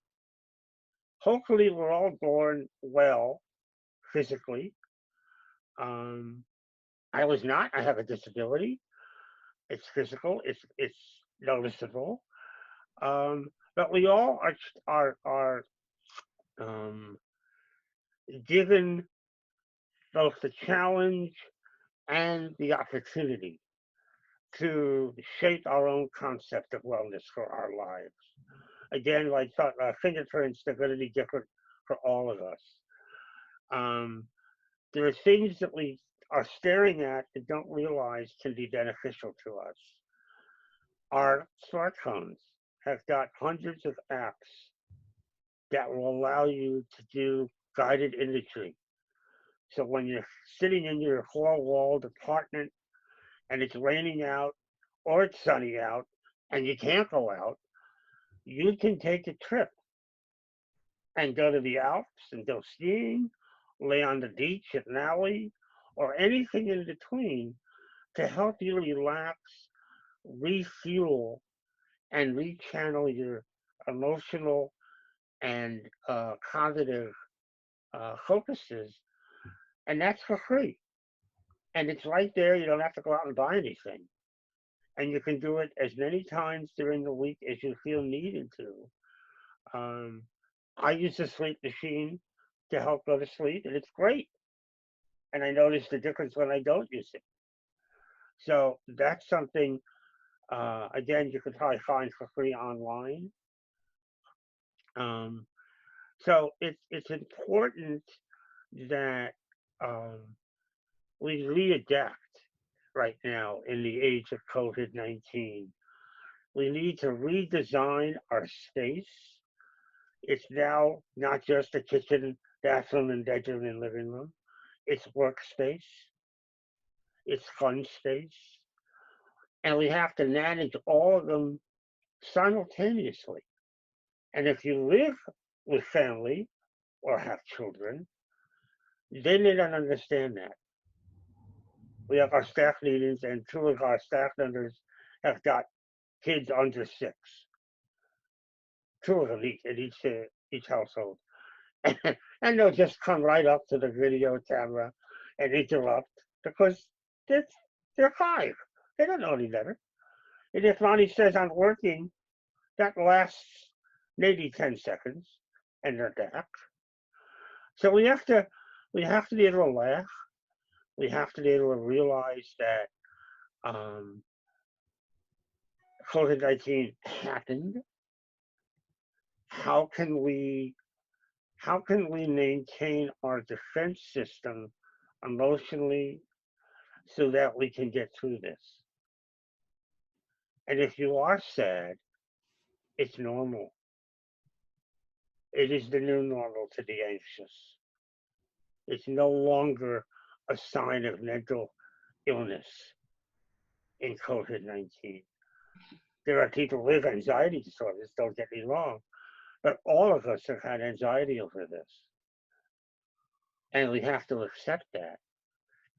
Hopefully, we're all born well physically. I was not. I have a disability. It's physical. It's noticeable. But we all are given both the challenge and the opportunity to shape our own concept of wellness for our lives. Again, like fingerprints, they're going to be different for all of us. There are things that we are staring at and don't realize can be beneficial to us. Our smartphones have got hundreds of apps that will allow you to do guided imagery. So when you're sitting in your four-walled apartment and it's raining out or it's sunny out and you can't go out, you can take a trip and go to the Alps and go skiing, lay on the beach at Maui, or anything in between to help you relax, refuel, and rechannel your emotional and cognitive focuses. And that's for free. And it's right there. You don't have to go out and buy anything. And you can do it as many times during the week as you feel needed to. I use the sleep machine to help go to sleep, and it's great. And I notice the difference when I don't use it. So that's something, again, you could probably find for free online. So it's important that we readapt right now in the age of COVID-19. We need to redesign our space. It's now not just a kitchen, bathroom, and bedroom and living room. It's workspace. It's fun space. And we have to manage all of them simultaneously. And if you live with family or have children, they may not understand that. We have our staff meetings, and two of our staff members have got kids under 6. Two of them in each household. And they'll just come right up to the video camera and interrupt because they're 5. They don't know any better. And if Ronnie says I'm working, that lasts maybe 10 seconds and they're back. So we have to be able to laugh. We have to be able to realize that COVID-19 happened. How can we maintain our defense system emotionally so that we can get through this? And if you are sad, it's normal. It is the new normal to be anxious. It's no longer a sign of mental illness in COVID-19. There are people with anxiety disorders, don't get me wrong, but all of us have had anxiety over this. And we have to accept that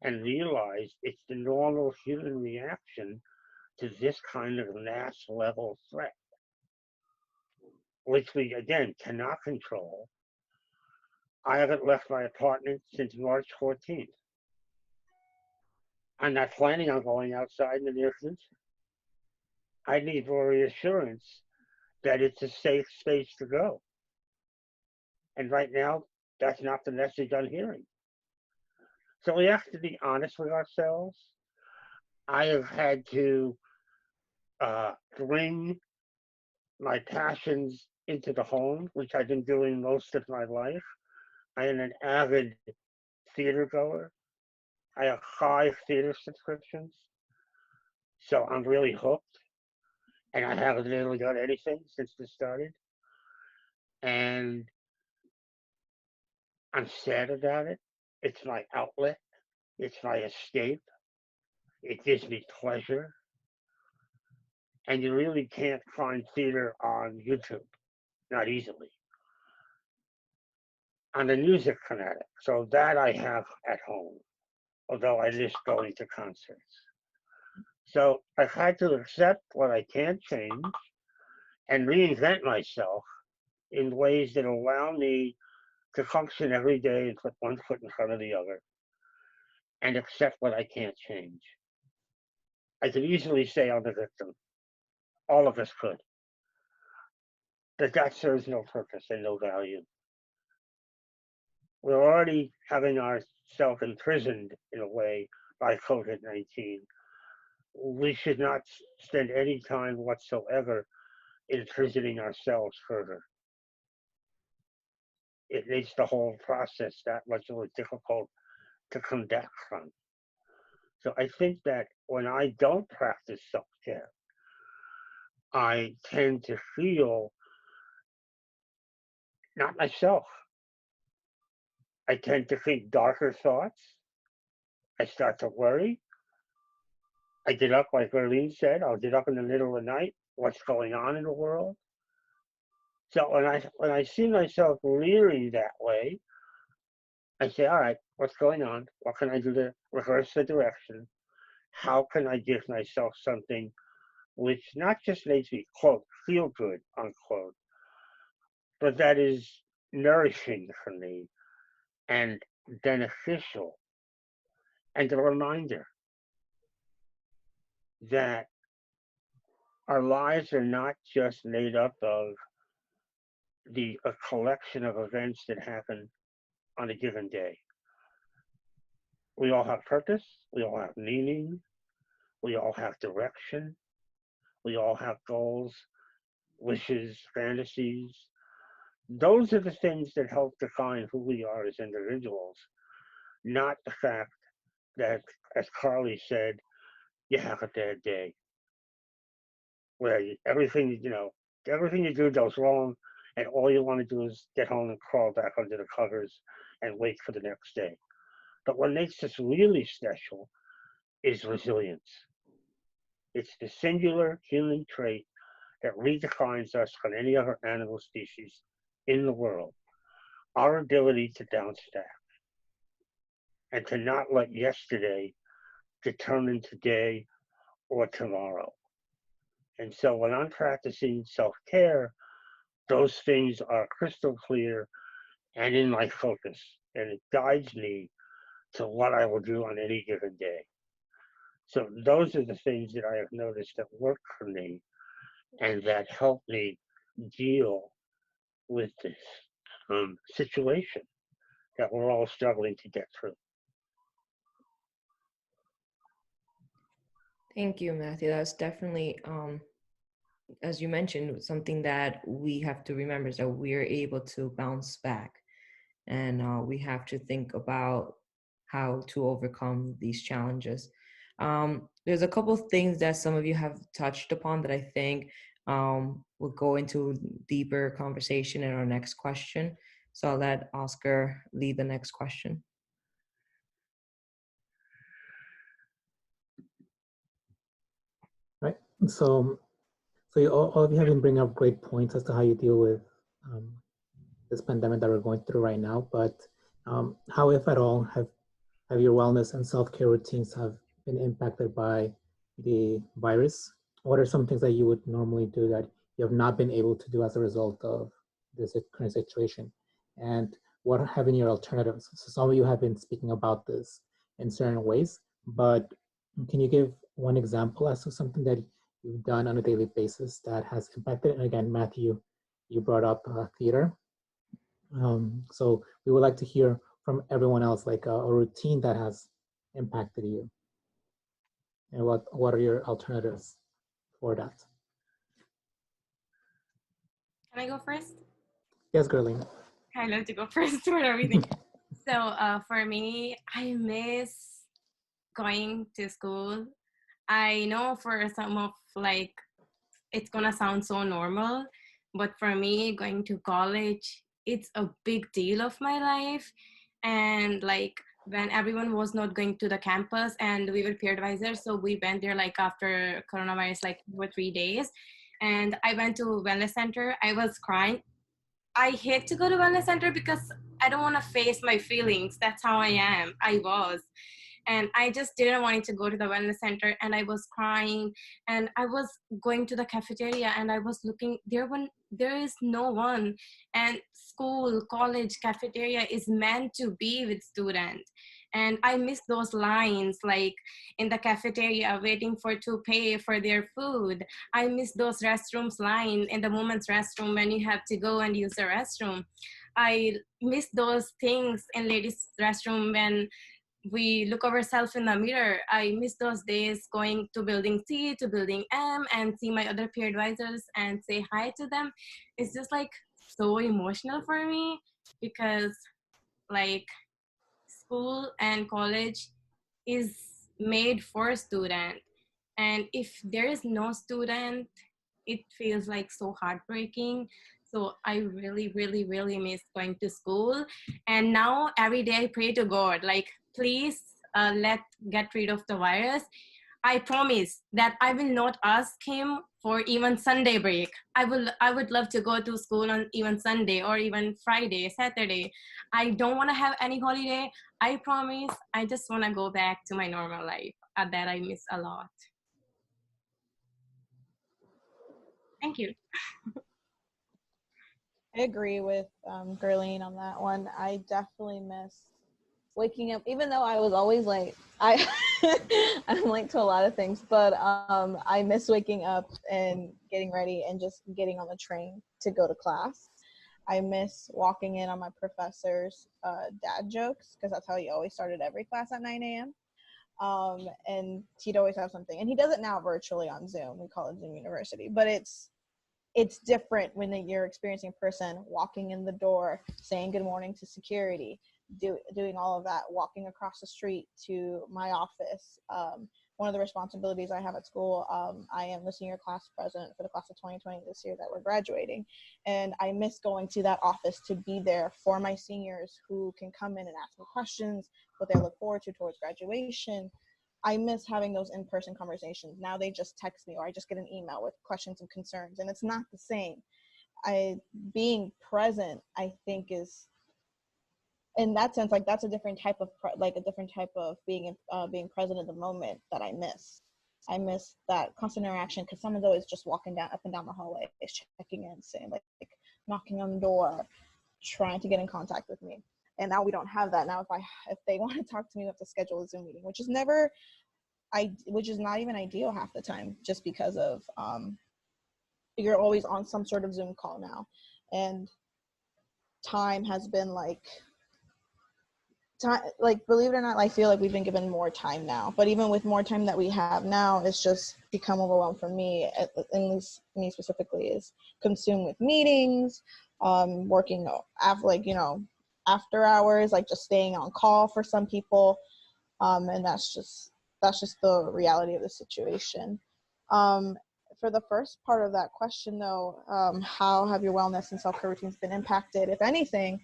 and realize it's the normal human reaction to this kind of mass level threat, which we, again, cannot control. I haven't left my apartment since March 14th. I'm not planning on going outside in the near future. I need more reassurance that it's a safe space to go. And right now, that's not the message I'm hearing. So we have to be honest with ourselves. I have had to bring my passions into the home, which I've been doing most of my life. I am an avid theater goer. I have 5 theater subscriptions, so I'm really hooked. And I haven't really done anything since this started. And I'm sad about it. It's my outlet. It's my escape. It gives me pleasure. And you really can't find theater on YouTube, not easily. I'm a music fanatic, so that I have at home, although I miss going to concerts. So I've had to accept what I can't change and reinvent myself in ways that allow me to function every day and put one foot in front of the other and accept what I can't change. I could easily say I'm the victim. All of us could. But that serves no purpose and no value. We're already having ourselves imprisoned in a way by COVID-19. We should not spend any time whatsoever imprisoning ourselves further. It makes the whole process that much more difficult to come back from. So I think that when I don't practice self-care, I tend to feel not myself. I tend to think darker thoughts. I start to worry. I get up, like Arlene said, I'll get up in the middle of the night. What's going on in the world? So when I see myself leering that way, I say, all right, what's going on? What can I do to reverse the direction? How can I give myself something which not just makes me, quote, feel good, unquote, but that is nourishing for me and beneficial, and a reminder that our lives are not just made up of a collection of events that happen on a given day. We all have purpose, we all have meaning, we all have direction, we all have goals, wishes, fantasies. Those are the things that help define who we are as individuals, not the fact that, as Carly said, you have a bad day where everything you do goes wrong, and all you want to do is get home and crawl back under the covers and wait for the next day. But what makes us really special is resilience. It's the singular human trait that redefines us from any other animal species in the world. Our ability to bounce back and to not let yesterday determine today or tomorrow. And so when I'm practicing self-care, those things are crystal clear and in my focus, and it guides me to what I will do on any given day. So those are the things that I have noticed that work for me and that help me deal with this situation that we're all struggling to get through. Thank you, Matthew. That's definitely, as you mentioned, something that we have to remember is that we're able to bounce back, and we have to think about how to overcome these challenges. There's a couple of things that some of you have touched upon that I think we'll go into deeper conversation in our next question. So I'll let Oscar lead the next question. Right. So all of you have been bringing up great points as to how you deal with this pandemic that we're going through right now. But how, if at all, have your wellness and self-care routines have been impacted by the virus? What are some things that you would normally do that you have not been able to do as a result of this current situation? And what have been your alternatives? So some of you have been speaking about this in certain ways, but can you give one example as to something that you've done on a daily basis that has impacted? And again, Matthew, you brought up theater. So we would like to hear from everyone else, like a routine that has impacted you? And what are your alternatives for that? Can I go first? Yes, Gerline. I love to go first for everything. So for me, I miss going to school. I know for some of like, it's gonna sound so normal, but for me, going to college, it's a big deal of my life. And like when everyone was not going to the campus and we were peer advisors, so we went there like after coronavirus, like 2 or 3 days. And I went to wellness center. I was crying. I hate to go to wellness center because I don't want to face my feelings. That's how I am. I was. And I just didn't want to go to the wellness center, and I was crying, and I was going to the cafeteria and I was looking there is no one. And school, college, cafeteria is meant to be with students. And I miss those lines, like in the cafeteria waiting to pay for their food. I miss those restrooms line in the women's restroom when you have to go and use the restroom. I miss those things in ladies' restroom when we look ourselves in the mirror. I miss those days going to building C, to building M, and see my other peer advisors and say hi to them. It's just like so emotional for me, because like school and college is made for a student. And if there is no student, it feels like so heartbreaking. So I really, really, really miss going to school. And now every day I pray to God, like, please get rid of the virus. I promise that I will not ask him for even Sunday break. I would love to go to school on even Sunday or even Friday, Saturday. I don't want to have any holiday. I promise. I just want to go back to my normal life that I miss a lot. Thank you. I agree with Gerline on that one. I definitely miss waking up, even though I was always like, I'm late to a lot of things, but I miss waking up and getting ready and just getting on the train to go to class. I miss walking in on my professor's dad jokes, because that's how he always started every class at 9 a.m. And he'd always have something, and he does it now virtually on Zoom. We call it Zoom University, but it's different when you're experiencing a person walking in the door, saying good morning to security, doing all of that, walking across the street to my office. One of the responsibilities I have at school, I am the senior class president for the class of 2020 this year that we're graduating. And I miss going to that office to be there for my seniors who can come in and ask me questions, what they look forward to towards graduation. I miss having those in-person conversations. Now they just text me, or I just get an email with questions and concerns, and it's not the same. Being present, I think, is, in that sense, like that's a different type of being present in the moment that I miss. I miss that constant interaction, because some of those just walking up and down the hallway, is checking in, saying like knocking on the door, trying to get in contact with me. And now we don't have that. Now if they want to talk to me, we have to schedule a Zoom meeting, which is not even ideal half the time, just because of you're always on some sort of Zoom call now. And time has been believe it or not, I feel like we've been given more time now. But even with more time that we have now, it's just become overwhelmed for me, at least me specifically, is consumed with meetings, working after hours, like just staying on call for some people. And that's just the reality of the situation. For the first part of that question though, how have your wellness and self-care routines been impacted? If anything,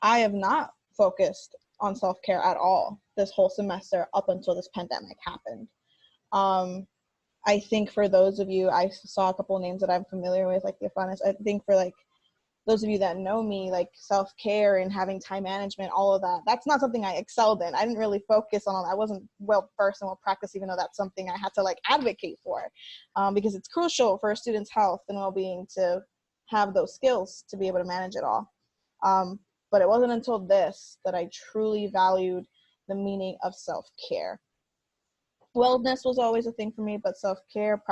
I have not focused on self-care at all this whole semester up until this pandemic happened. I think for those of you, I saw a couple of names that I'm familiar with, like the Afanis. I think for those of you that know me, like self-care and having time management, all of that, that's not something I excelled in. I didn't really focus on it. I wasn't well versed and well practiced, even though that's something I had to advocate for, because it's crucial for a student's health and well-being to have those skills to be able to manage it all. But it wasn't until this that I truly valued the meaning of self-care. Wellness was always a thing for me, but self-care,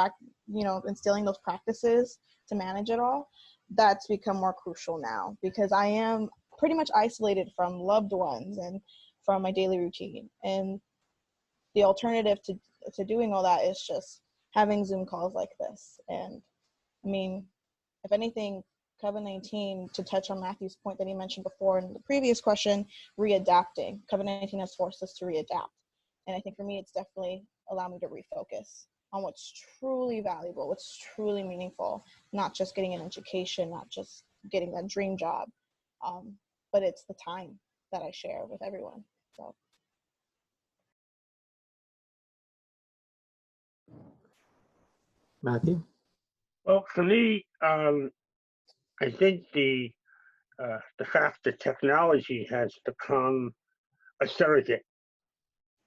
instilling those practices to manage it all, that's become more crucial now, because I am pretty much isolated from loved ones and from my daily routine. And the alternative to doing all that is just having Zoom calls like this. And I mean, if anything, COVID-19, to touch on Matthew's point that he mentioned before in the previous question, readapting. COVID-19 has forced us to readapt. And I think for me, it's definitely allowed me to refocus on what's truly valuable, what's truly meaningful, not just getting an education, not just getting that dream job, but it's the time that I share with everyone. So. Matthew? Well, for me, I think the fact that technology has become a surrogate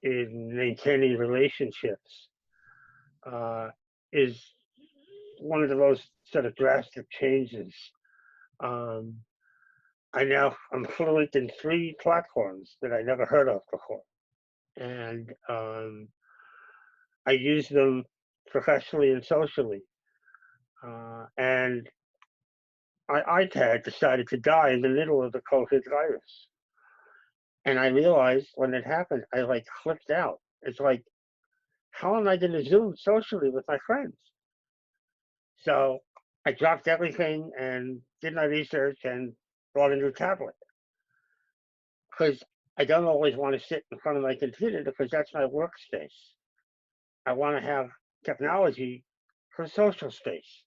in maintaining relationships is one of the most sort of drastic changes. I'm fluent in 3 platforms that I never heard of before. And I use them professionally and socially. And my iPad decided to die in the middle of the COVID virus. And I realized when it happened, I like flipped out. It's like, how am I going to Zoom socially with my friends? So I dropped everything and did my research and bought a new tablet. Because I don't always want to sit in front of my computer because that's my workspace. I want to have technology for social space.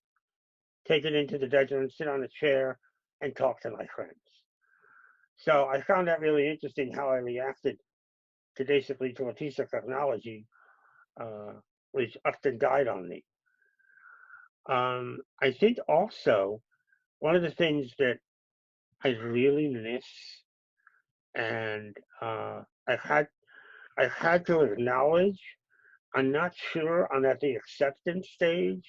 Take it into the bedroom, sit on a chair, and talk to my friends. So I found that really interesting how I reacted to basically to a piece of technology which up and died on me. I think also one of the things that I really miss, and I've had to acknowledge, I'm not sure I'm at the acceptance stage,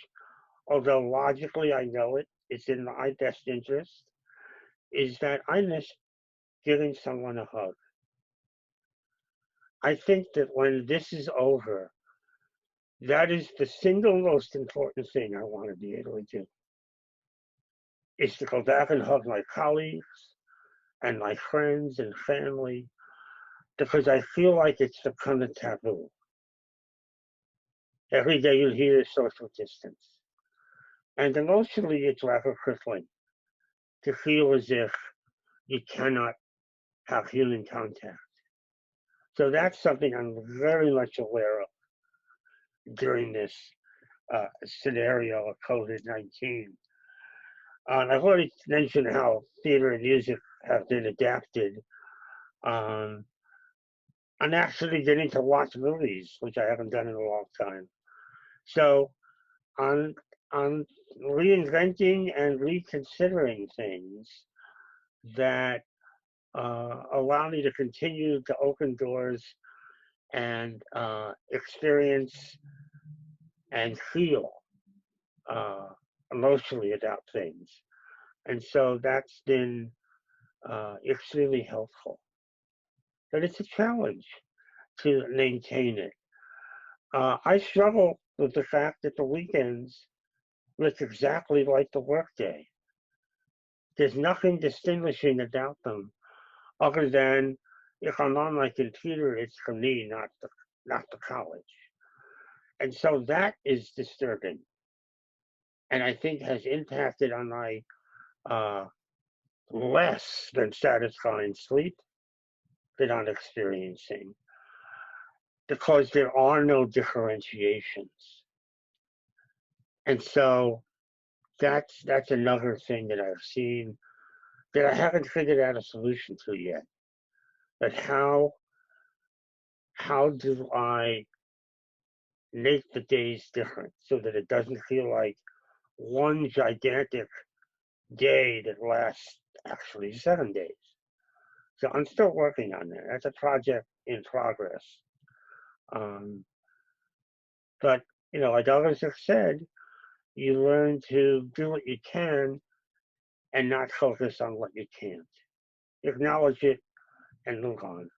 although logically I know it's in my best interest, is that I miss giving someone a hug. I think that when this is over, that is the single most important thing I want to be able to do, is to go back and hug my colleagues and my friends and family, because I feel like it's become a taboo. Every day you hear social distance. And emotionally, it's rather crippling to feel as if you cannot have human contact. So that's something I'm very much aware of during this scenario of COVID-19. I've already mentioned how theater and music have been adapted. I'm actually getting to watch movies, which I haven't done in a long time. So I'm reinventing and reconsidering things that allow me to continue to open doors and experience and feel emotionally about things. And so that's been extremely helpful. But it's a challenge to maintain it. I struggle with the fact that the weekends look exactly like the workday. There's nothing distinguishing about them other than if I'm on my computer, it's for me, not the college. And so that is disturbing. And I think has impacted on my less than satisfying sleep that I'm experiencing, because there are no differentiations. And so that's another thing that I've seen that I haven't figured out a solution to yet. But how do I make the days different so that it doesn't feel like one gigantic day that lasts actually 7 days? So I'm still working on that. That's a project in progress. But, like others have said, you learn to do what you can and not focus on what you can't. Acknowledge it and move on.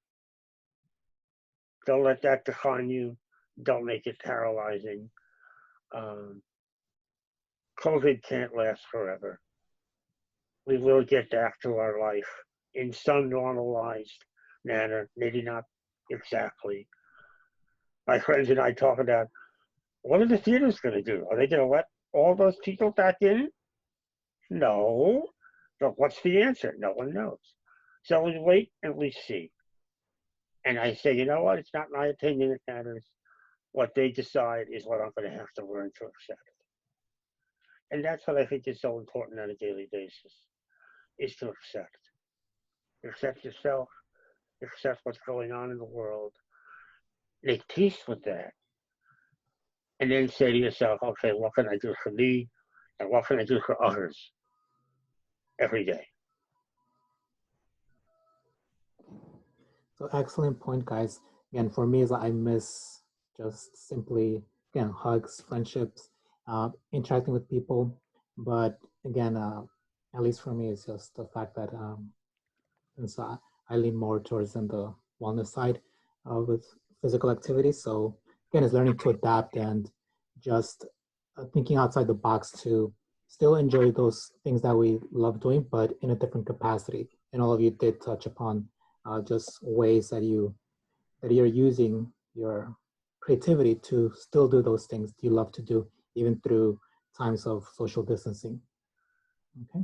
Don't let that define you. Don't make it paralyzing. COVID can't last forever. We will get back to our life in some normalized manner, maybe not exactly. My friends and I talk about, what are the theaters going to do? Are they going to let all those people back in? No. But what's the answer? No one knows. So we wait and we see. And I say, you know what? It's not my opinion that matters. What they decide is what I'm going to have to learn to accept. And that's what I think is so important on a daily basis, is to accept. Accept yourself, accept what's going on in the world, make peace with that, and then say to yourself, okay, what can I do for me, and what can I do for others every day? So excellent point, guys. Again, for me, is I miss just simply, again, hugs, friendships, interacting with people. But again, at least for me, it's just the fact that since I lean more towards the wellness side with physical activity. So again, it's learning to adapt and just thinking outside the box to still enjoy those things that we love doing, but in a different capacity. And all of you did touch upon just ways that you're using your creativity to still do those things you love to do, even through times of social distancing. Okay,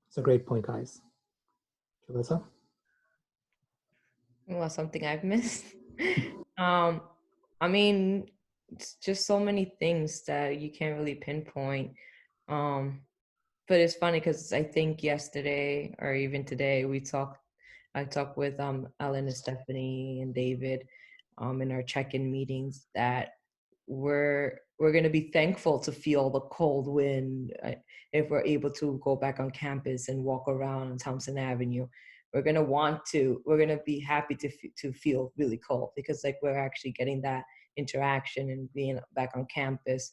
it's a great point, guys. Julissa? Well, something I've missed. I mean, it's just so many things that you can't really pinpoint. But it's funny because I think yesterday or even today I talked with Ellen and Stephanie and David in our check-in meetings that we're going to be thankful to feel the cold wind if we're able to go back on campus and walk around on Thompson Avenue. We're going to be happy to feel really cold because like we're actually getting that interaction and being back on campus.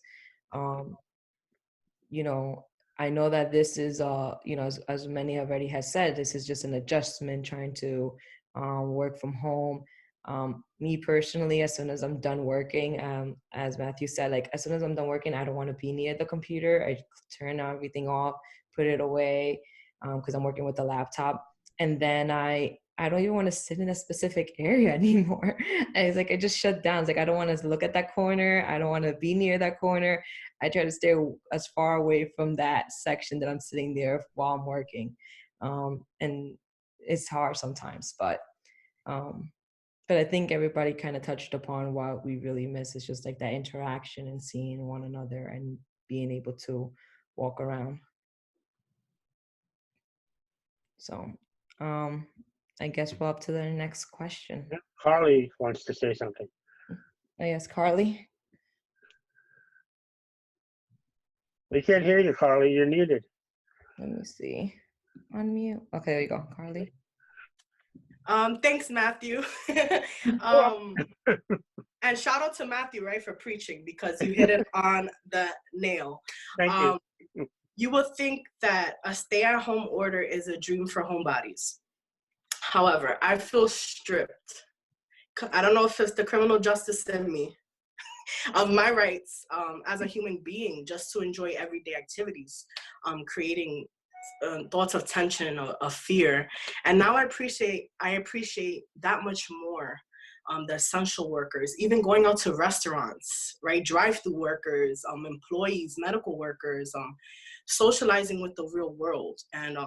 You know, I know that this is, you know, as many already has said, this is just an adjustment trying to work from home. Me personally, as soon as I'm done working, as Matthew said, like as soon as I'm done working, I don't want to be near the computer. I turn everything off, put it away because I'm working with the laptop. And then I don't even want to sit in a specific area anymore. It's like I just shut down. It's like I don't want to look at that corner. I don't want to be near that corner. I try to stay as far away from that section that I'm sitting there while I'm working. And it's hard sometimes, but I think everybody kind of touched upon what we really miss is just like that interaction and seeing one another and being able to walk around. So I guess we're up to the next question. Carly wants to say something. Oh, yes, Carly. We can't hear you, Carly. You're muted. Let me see. Unmute. Okay, there you go, Carly. Thanks, Matthew. And shout out to Matthew, right, for preaching because you hit it on the nail. Thank you. You would think that a stay-at-home order is a dream for homebodies. However, I feel stripped. I don't know if it's the criminal justice in me of my rights as a human being just to enjoy everyday activities, creating thoughts of tension, of fear. And now I appreciate that much more the essential workers, even going out to restaurants, right? Drive-through workers, employees, medical workers, socializing with the real world. And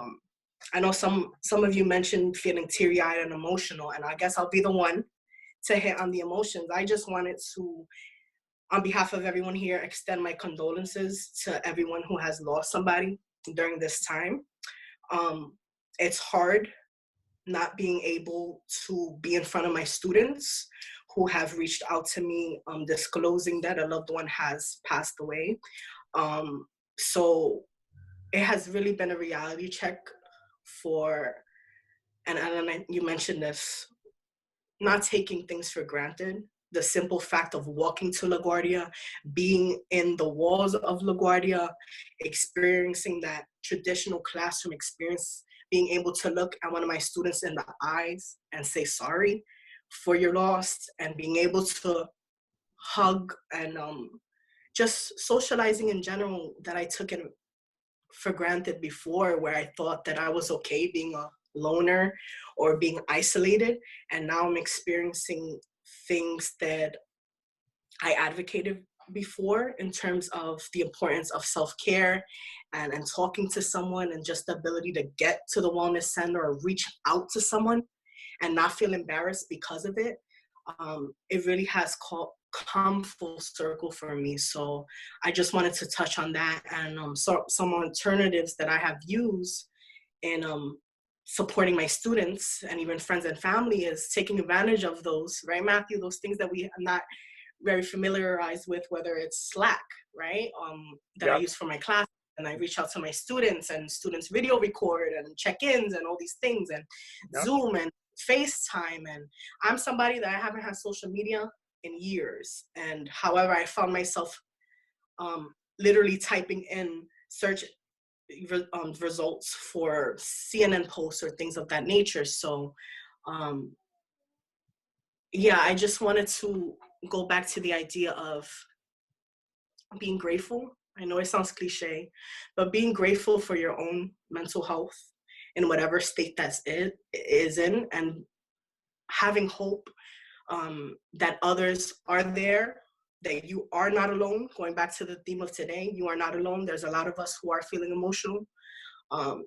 I know some of you mentioned feeling teary-eyed and emotional, and I guess I'll be the one to hit on the emotions. I just wanted to, on behalf of everyone here, extend my condolences to everyone who has lost somebody during this time. It's hard not being able to be in front of my students who have reached out to me disclosing that a loved one has passed away. So it has really been a reality check for, and Ellen, you mentioned this, not taking things for granted. The simple fact of walking to LaGuardia, being in the walls of LaGuardia, experiencing that traditional classroom experience, being able to look at one of my students in the eyes and say sorry for your loss, and being able to hug, and just socializing in general that I took it for granted before, where I thought that I was okay being a loner or being isolated. And now I'm experiencing things that I advocated before in terms of the importance of self-care and talking to someone, and just the ability to get to the wellness center or reach out to someone and not feel embarrassed because of it. It really has come full circle for me. So I just wanted to touch on that, and some alternatives that I have used in supporting my students and even friends and family is taking advantage of those, right, Matthew? Those things that we are not very familiarized with, whether it's Slack, right? That I use for my class, and I reach out to my students, and students video record and check-ins and all these things, and Zoom and FaceTime. And I'm somebody that I haven't had social media in years. And however, I found myself literally typing in search results for CNN posts or things of that nature. So yeah, I just wanted to go back to the idea of being grateful. I know it sounds cliche, but being grateful for your own mental health in whatever state it is in, and having hope that others are there, that you are not alone. Going back to the theme of today, you are not alone. There's a lot of us who are feeling emotional. I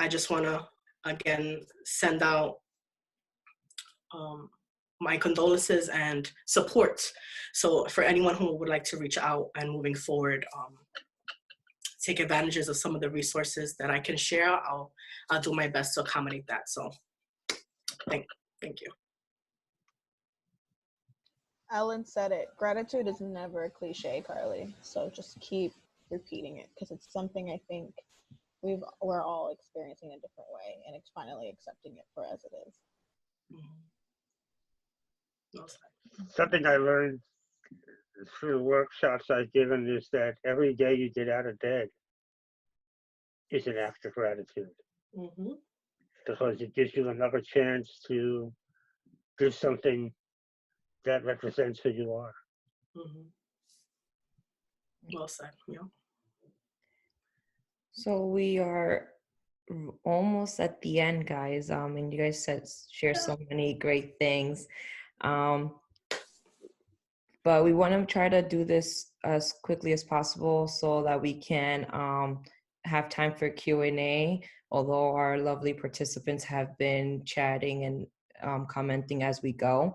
just want to, again, send out my condolences and support. So for anyone who would like to reach out and moving forward, take advantages of some of the resources that I can share, I'll do my best to accommodate that. So thank you. Ellen said it. Gratitude is never a cliche, Carly. So just keep repeating it, because it's something I think we're all experiencing in a different way, and it's finally accepting it for as it is. Something I learned through workshops I've given is that every day you get out of bed is an act of gratitude. Because it gives you another chance to do something that represents who you are. Well said. Yeah. So we are almost at the end, guys. And you guys share so many great things. But we want to try to do this as quickly as possible so that we can have time for Q&A, although our lovely participants have been chatting and commenting as we go.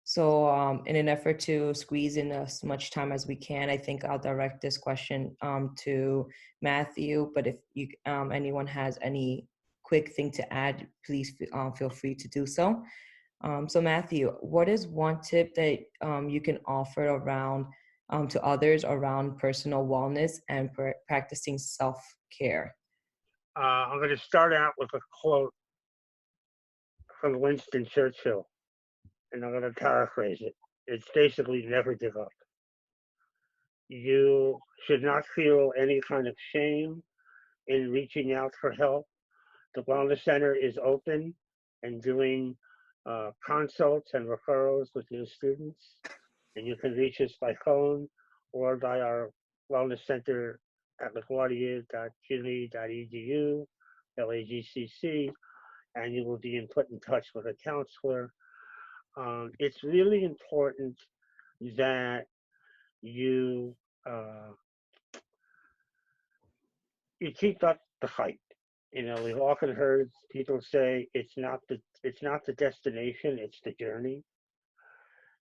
So in an effort to squeeze in as much time as we can, I think I'll direct this question to Matthew, but if anyone has any quick thing to add, please feel free to do so. So Matthew, what is one tip that you can offer around to others around personal wellness and practicing self-care? I'm going to start out with a quote from Winston Churchill, and I'm going to paraphrase it. It's basically never give up. You should not feel any kind of shame in reaching out for help. The Wellness Center is open and doing consults and referrals with new students, and you can reach us by phone or by our wellness center at laguardia.cuny.edu, LAGCC, and you will be put in touch with a counselor. It's really important that you keep up the fight. You know, we've often heard people say it's not the destination, it's the journey.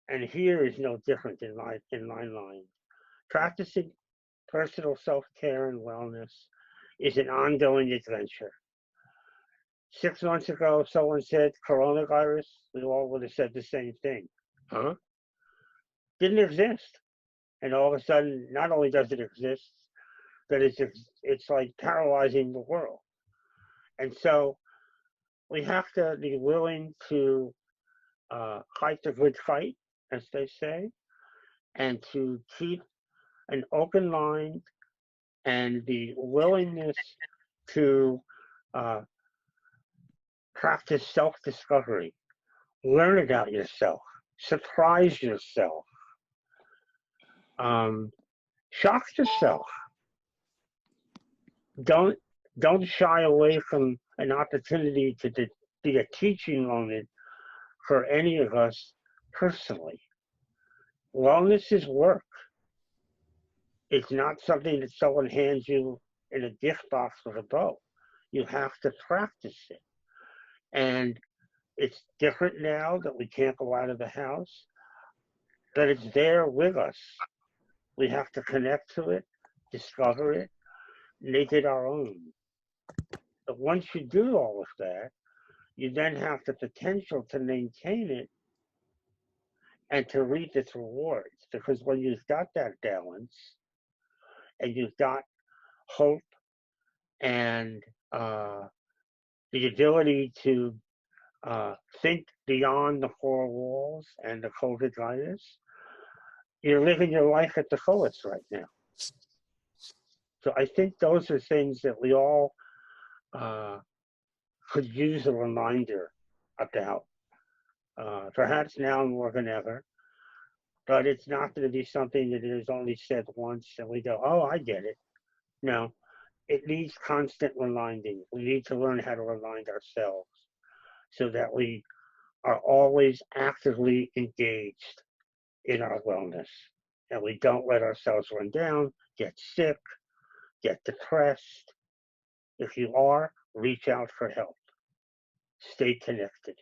And here is no different in my line. Practicing personal self-care and wellness is an ongoing adventure. 6 months ago, someone said coronavirus, we all would have said the same thing. Huh? Didn't exist. And all of a sudden, not only does it exist, but it's like paralyzing the world. And so we have to be willing to fight the good fight, as they say, and to keep an open mind and the willingness to practice self-discovery, learn about yourself, surprise yourself, shock yourself. Don't don't shy away from an opportunity to be a teaching moment for any of us personally. Wellness is work. It's not something that someone hands you in a gift box with a bow. You have to practice it. And it's different now that we can't go out of the house, but it's there with us. We have to connect to it, discover it, make it our own. But once you do all of that, you then have the potential to maintain it and to reap its rewards. Because when you've got that balance and you've got hope and the ability to think beyond the four walls and the COVID virus, you're living your life at the fullest right now. So I think those are things that we all could use a reminder about. Perhaps now more than ever, but it's not going to be something that is only said once and we go, oh, I get it. No, it needs constant reminding. We need to learn how to remind ourselves so that we are always actively engaged in our wellness and we don't let ourselves run down, get sick, get depressed. If you are, reach out for help. Stay connected.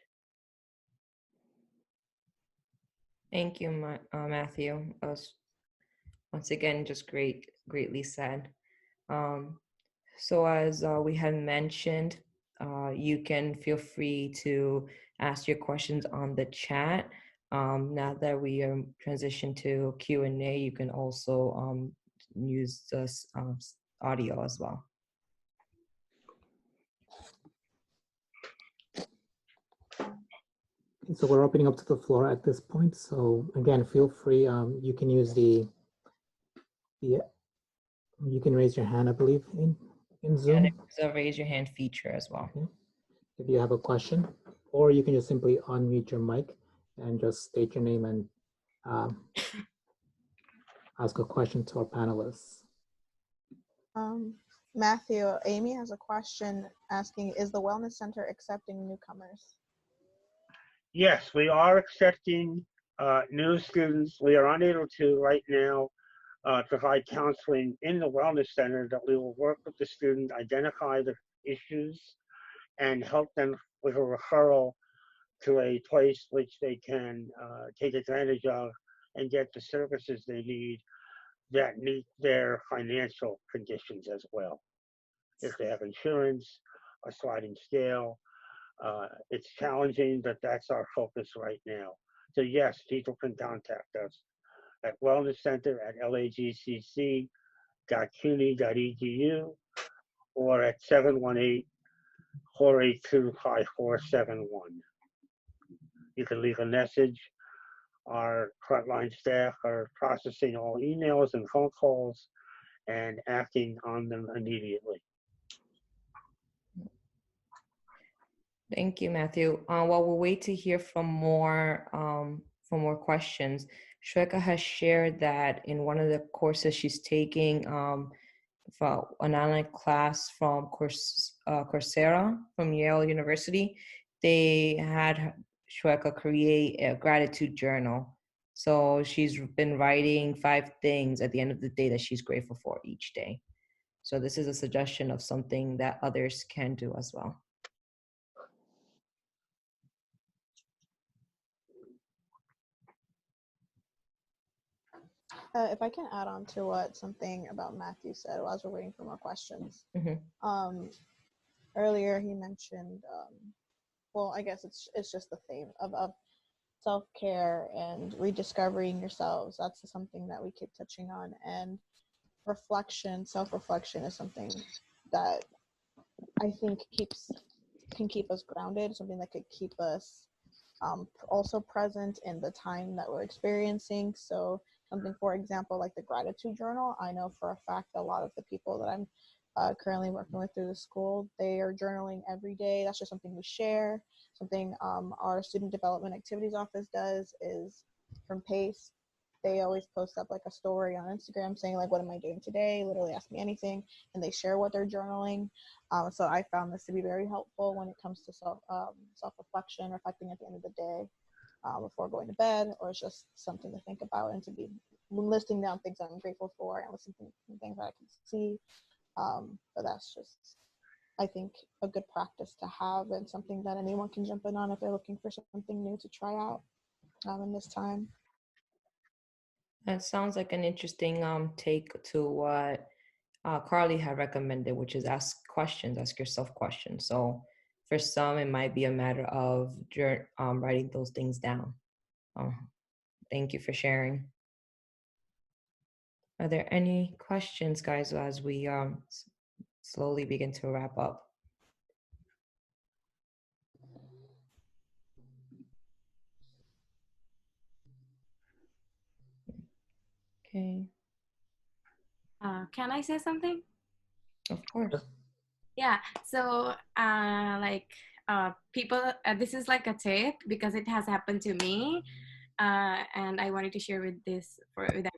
Thank you, Matthew. That was, once again, just greatly said. So as we had mentioned, you can feel free to ask your questions on the chat. Now that we are transitioned to Q&A, you can also use this audio as well. So we're opening up to the floor at this point. So again, feel free. You can use you can raise your hand, I believe, in Zoom. And there's a raise your hand feature as well. If you have a question, or you can just simply unmute your mic and just state your name and ask a question to our panelists. Matthew, Amy has a question asking, is the Wellness Center accepting newcomers? Yes, we are accepting new students. We are unable to right now provide counseling in the Wellness Center, that we will work with the student, identify the issues, and help them with a referral to a place which they can take advantage of and get the services they need that meet their financial conditions as well. If they have insurance, a sliding scale, it's challenging, but that's our focus right now. So yes, people can contact us at Wellness Center at lagcc.cuny.edu or at 718-482-5471. You can leave a message. Our frontline staff are processing all emails and phone calls and acting on them immediately. Thank you, Matthew. While we wait to hear from more questions, Shweka has shared that in one of the courses she's taking, for an online class from Coursera from Yale University, they had Shweka create a gratitude journal. So she's been writing 5 things at the end of the day that she's grateful for each day. So this is a suggestion of something that others can do as well. If I can add on to something about Matthew said while we're waiting for more questions. Earlier he mentioned, well, I guess it's just the theme of self-care and rediscovering yourselves. That's something that we keep touching on. And reflection, self-reflection is something that I think can keep us grounded, something that could keep us also present in the time that we're experiencing. So something, for example, like the gratitude journal, I know for a fact a lot of the people that I'm currently working with through the school, they are journaling every day. That's just something we share. Something our student development activities office does is from PACE. they always post up like a story on Instagram saying like, what am I doing today? Literally ask me anything, and they share what they're journaling. So I found this to be very helpful when it comes to self-reflection, reflecting at the end of the day before going to bed, or it's just something to think about and to be listing down things I'm grateful for and listing things that I can see. But that's just, I think, a good practice to have and something that anyone can jump in on if they're looking for something new to try out in this time. That sounds like an interesting take to what Carly had recommended, which is ask questions, ask yourself questions. So for some, it might be a matter of writing those things down. Thank you for sharing. Are there any questions, guys, as we slowly begin to wrap up? Okay. Can I say something? Of course. Yeah. So, people, this is like a tip because it has happened to me. And I wanted to share with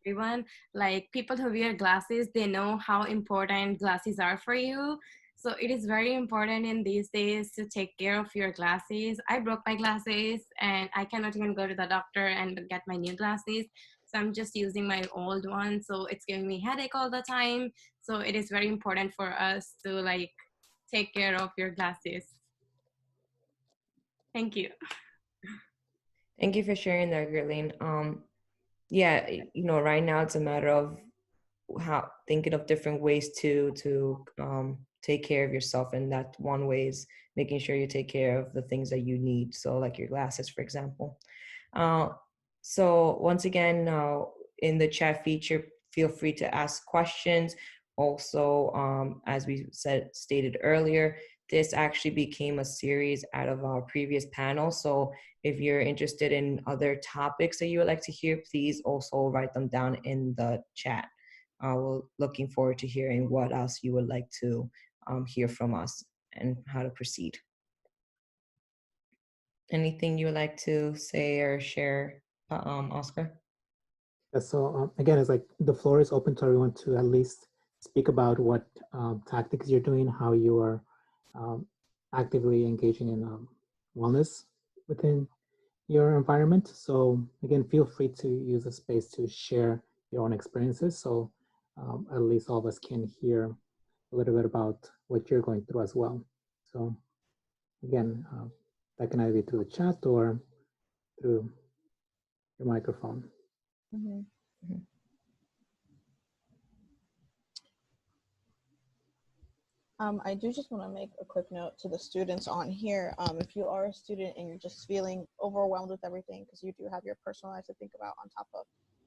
everyone. Like, people who wear glasses, they know how important glasses are for you. So it is very important in these days to take care of your glasses. I broke my glasses and I cannot even go to the doctor and get my new glasses. So I'm just using my old one. So it's giving me headache all the time. So it is very important for us to like take care of your glasses. Thank you. Thank you for sharing that, Gerline. Yeah, right now it's a matter of thinking of different ways to take care of yourself, and that one way is making sure you take care of the things that you need. So like your glasses, for example. So once again, in the chat feature, feel free to ask questions. Also, as we stated earlier, this actually became a series out of our previous panel. So if you're interested in other topics that you would like to hear, please also write them down in the chat. We're looking forward to hearing what else you would like to hear from us and how to proceed. Anything you would like to say or share, Oscar? Yeah, so again, it's like the floor is open to everyone to at least speak about what tactics you're doing, how you are actively engaging in wellness within your environment. So again, feel free to use the space to share your own experiences. So at least all of us can hear a little bit about what you're going through as well. So again, that can either be through the chat or through your microphone. Mm-hmm. Mm-hmm. I do just want to make a quick note to the students on here. If you are a student and you're just feeling overwhelmed with everything because you do have your personal life to think about on top of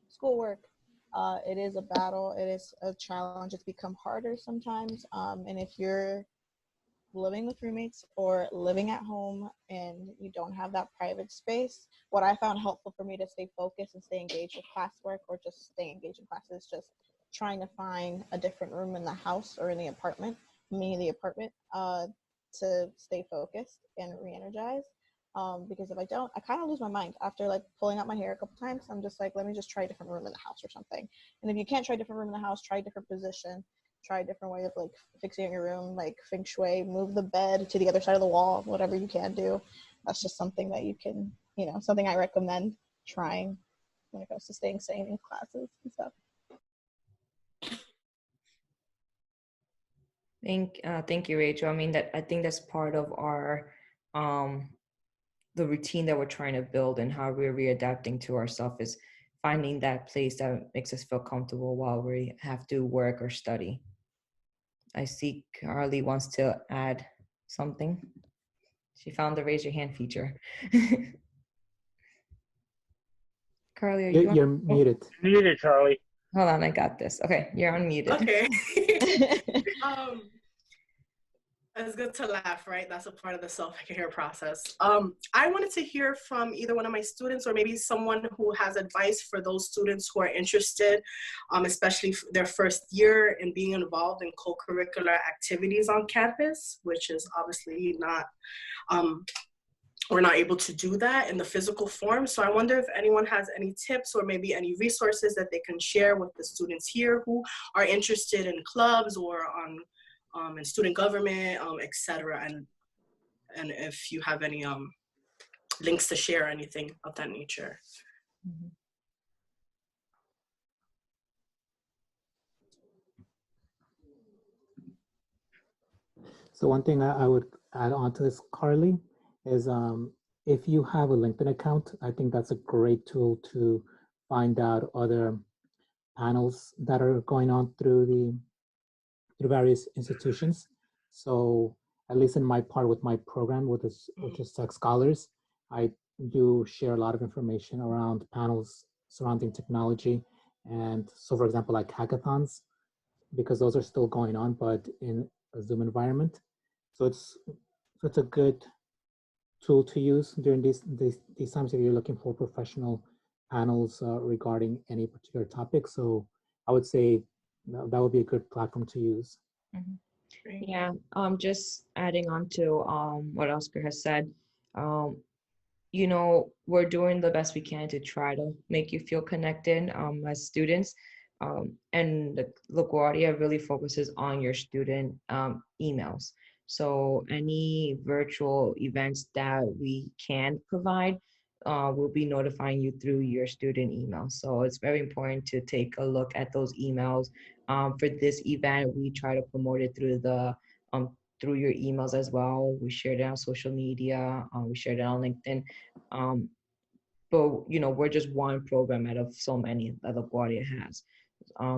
schoolwork, it is a battle. It is a challenge. It's become harder sometimes. And if you're living with roommates or living at home and you don't have that private space, what I found helpful for me to stay focused and stay engaged with classwork or just stay engaged in classes, just trying to find a different room in the house or in the apartment, to stay focused and re-energized. Because if I don't, I kind of lose my mind after like pulling out my hair a couple times. I'm just like, let me just try a different room in the house or something. And if you can't try a different room in the house, try a different position. Try a different way of like fixing your room, like feng shui, move the bed to the other side of the wall, whatever you can do. That's just something that you can, something I recommend trying when it comes to staying sane in classes and stuff. Thank you, Rachel. I think that's part of our the routine that we're trying to build and how we're readapting to ourselves is finding that place that makes us feel comfortable while we have to work or study. I see Carly wants to add something. She found the raise your hand feature. Carly, you're muted. Muted, Charlie. Hold on, I got this. Okay, you're unmuted. Okay. It's good to laugh, right? That's a part of the self-care process. I wanted to hear from either one of my students or maybe someone who has advice for those students who are interested, especially their first year in being involved in co-curricular activities on campus, which is obviously not we're not able to do that in the physical form. So I wonder if anyone has any tips or maybe any resources that they can share with the students here who are interested in clubs or in student government, etc. And if you have any links to share, anything of that nature. Mhm. So one thing I would add on to this, Carly, is if you have a LinkedIn account, I think that's a great tool to find out other panels that are going on through various institutions. So at least in my part with my program, which is Tech Scholars, I do share a lot of information around panels surrounding technology. And so for example, like hackathons, because those are still going on, but in a Zoom environment. So it's a good tool to use during these times if you're looking for professional panels regarding any particular topic. So I would say that would be a good platform to use. Mhm. Yeah, just adding on to what Oscar has said, um, you know, we're doing the best we can to try to make you feel connected as students. And the LaGuardia really focuses on your student emails. So any virtual events that we can provide, we'll be notifying you through your student email. So it's very important to take a look at those emails. For this event, we try to promote it through your emails as well. We shared it on social media. We shared it on LinkedIn. Um, but you know, we're just one program out of so many that LaGuardia has.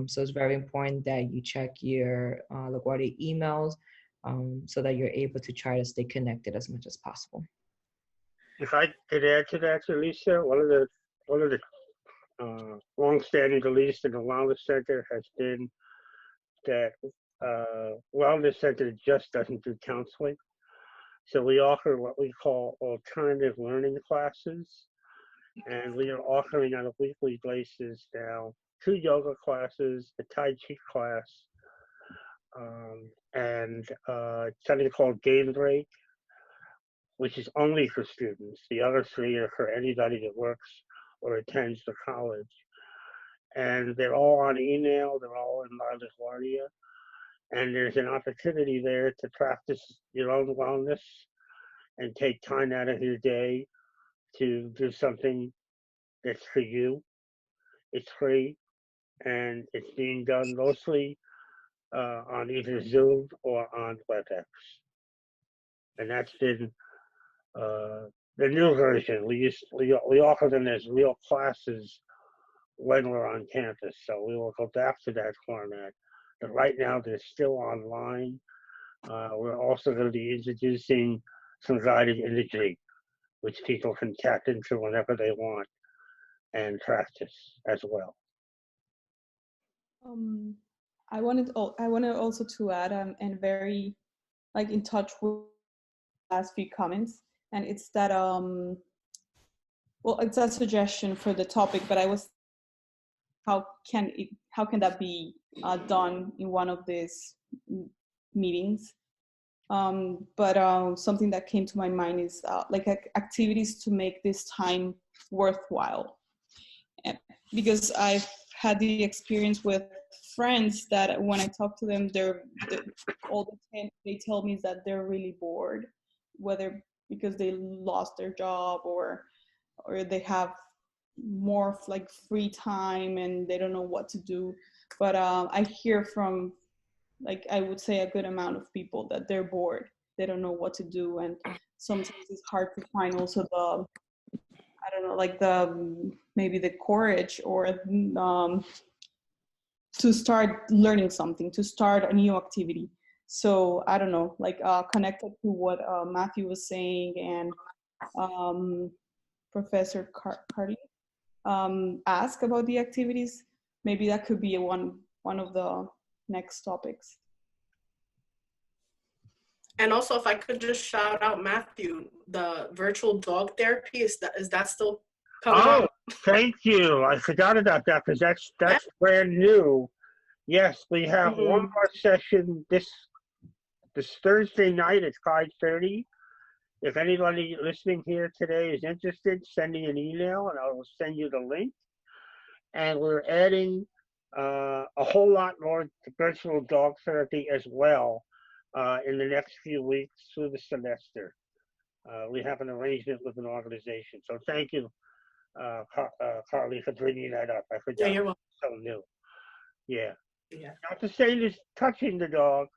So it's very important that you check your LaGuardia emails so that you're able to try to stay connected as much as possible. If I could add to that, Lisa, one of the long-standing beliefs in the Wellness Center has been that Wellness Center just doesn't do counseling. So we offer what we call alternative learning classes, and we are offering on a weekly basis now 2 yoga classes, a Tai Chi class, and something called Game Break, which is only for students. The other 3 are for anybody that works or attends the college. And they're all on email, they're all in LaGuardia, and there's an opportunity there to practice your own wellness and take time out of your day to do something that's for you. It's free, and it's being done mostly on either Zoom or on WebEx. And that's been the new version. We offer them as real classes when we're on campus, so we will go back to that format. But right now, they're still online. We're also going to be introducing some guided imagery, which people can tap into whenever they want and practice as well. I wanted also to add and very like in touch with the last few comments, and it's that well, it's a suggestion for the topic, but I was how can that be done in one of these meetings? But something that came to my mind is like activities to make this time worthwhile, because I've had the experience with friends that when I talk to them, all the time they tell me is that they're really bored, whether because they lost their job or they have more like free time and they don't know what to do. But I hear from, like, I would say a good amount of people that they're bored, they don't know what to do, and sometimes it's hard to find also the, I don't know, like the maybe the courage or to start learning something, to start a new activity. So I don't know, like connected to what Matthew was saying and Professor Cardi ask about the activities, maybe that could be one of the next topics. And also, if I could just shout out Matthew, the virtual dog therapy, is that still coming up? Thank you. I forgot about that because that's brand new. Yes, we have one more session this Thursday night at 5:30. If anybody listening here today is interested, send me an email and I will send you the link. And we're adding a whole lot more to virtual dog therapy as well in the next few weeks through the semester. We have an arrangement with an organization. So thank you, Carly, for bringing that up. I forgot. Yeah, you're welcome. So new. Yeah. Yeah. Not the same as touching the dog,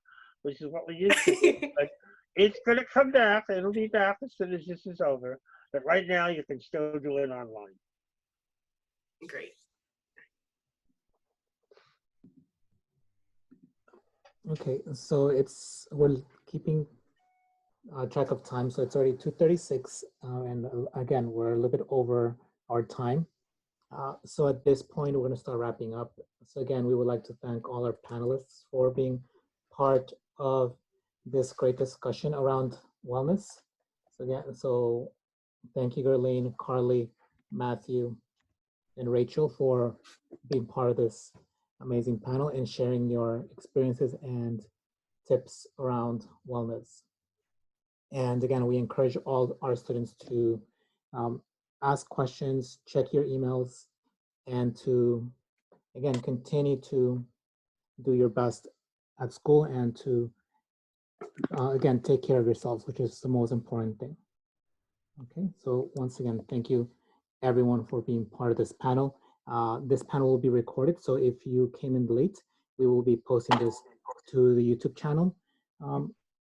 which is what we used to do, but it's going to come back. It'll be back as soon as this is over. But right now, you can still do it online. Great. Okay, so we're keeping track of time, so it's already 2:36, and again, we're a little bit over our time. So at this point, we're going to start wrapping up. So again, we would like to thank all our panelists for being part of this great discussion around wellness. So again, so thank you, Gerlene, Carly, Matthew, and Rachel for being part of this amazing panel and sharing your experiences and tips around wellness. And again, we encourage all our students to ask questions, check your emails, and to, again, continue to do your best at school and to, again, take care of yourselves, which is the most important thing. Okay, so once again, thank you everyone for being part of this panel. This panel will be recorded, so if you came in late, we will be posting this to the YouTube channel.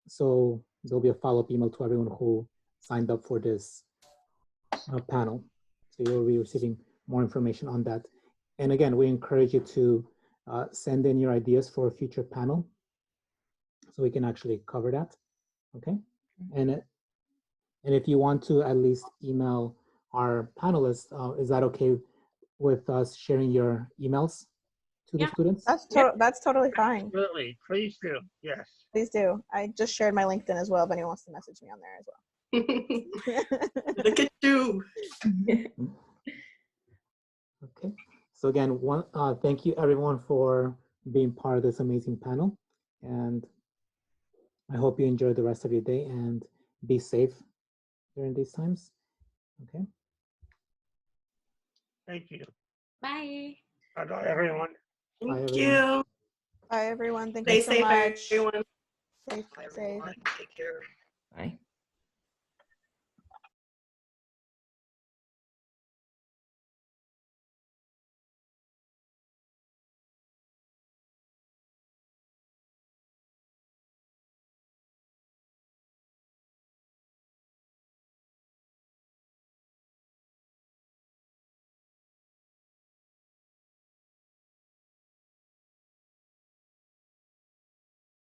So there'll be a follow-up email to everyone who signed up for this panel. So you'll be receiving more information on that. And again, we encourage you to send in your ideas for a future panel so we can actually cover that, okay? And if you want to at least email our panelists, is that okay with us sharing your emails to the students? That's totally fine. Absolutely, please do, yes. Please do. I just shared my LinkedIn as well if anyone wants to message me on there as well. Look at you. Okay, so again, thank you everyone for being part of this amazing panel, and I hope you enjoy the rest of your day and be safe during these times. Okay. Thank you. Bye. Bye-bye, everyone. Thank Bye, you. Bye, everyone. Thank Stay you so safe, much. everyone. Stay Bye, safe. everyone. Take care. Bye.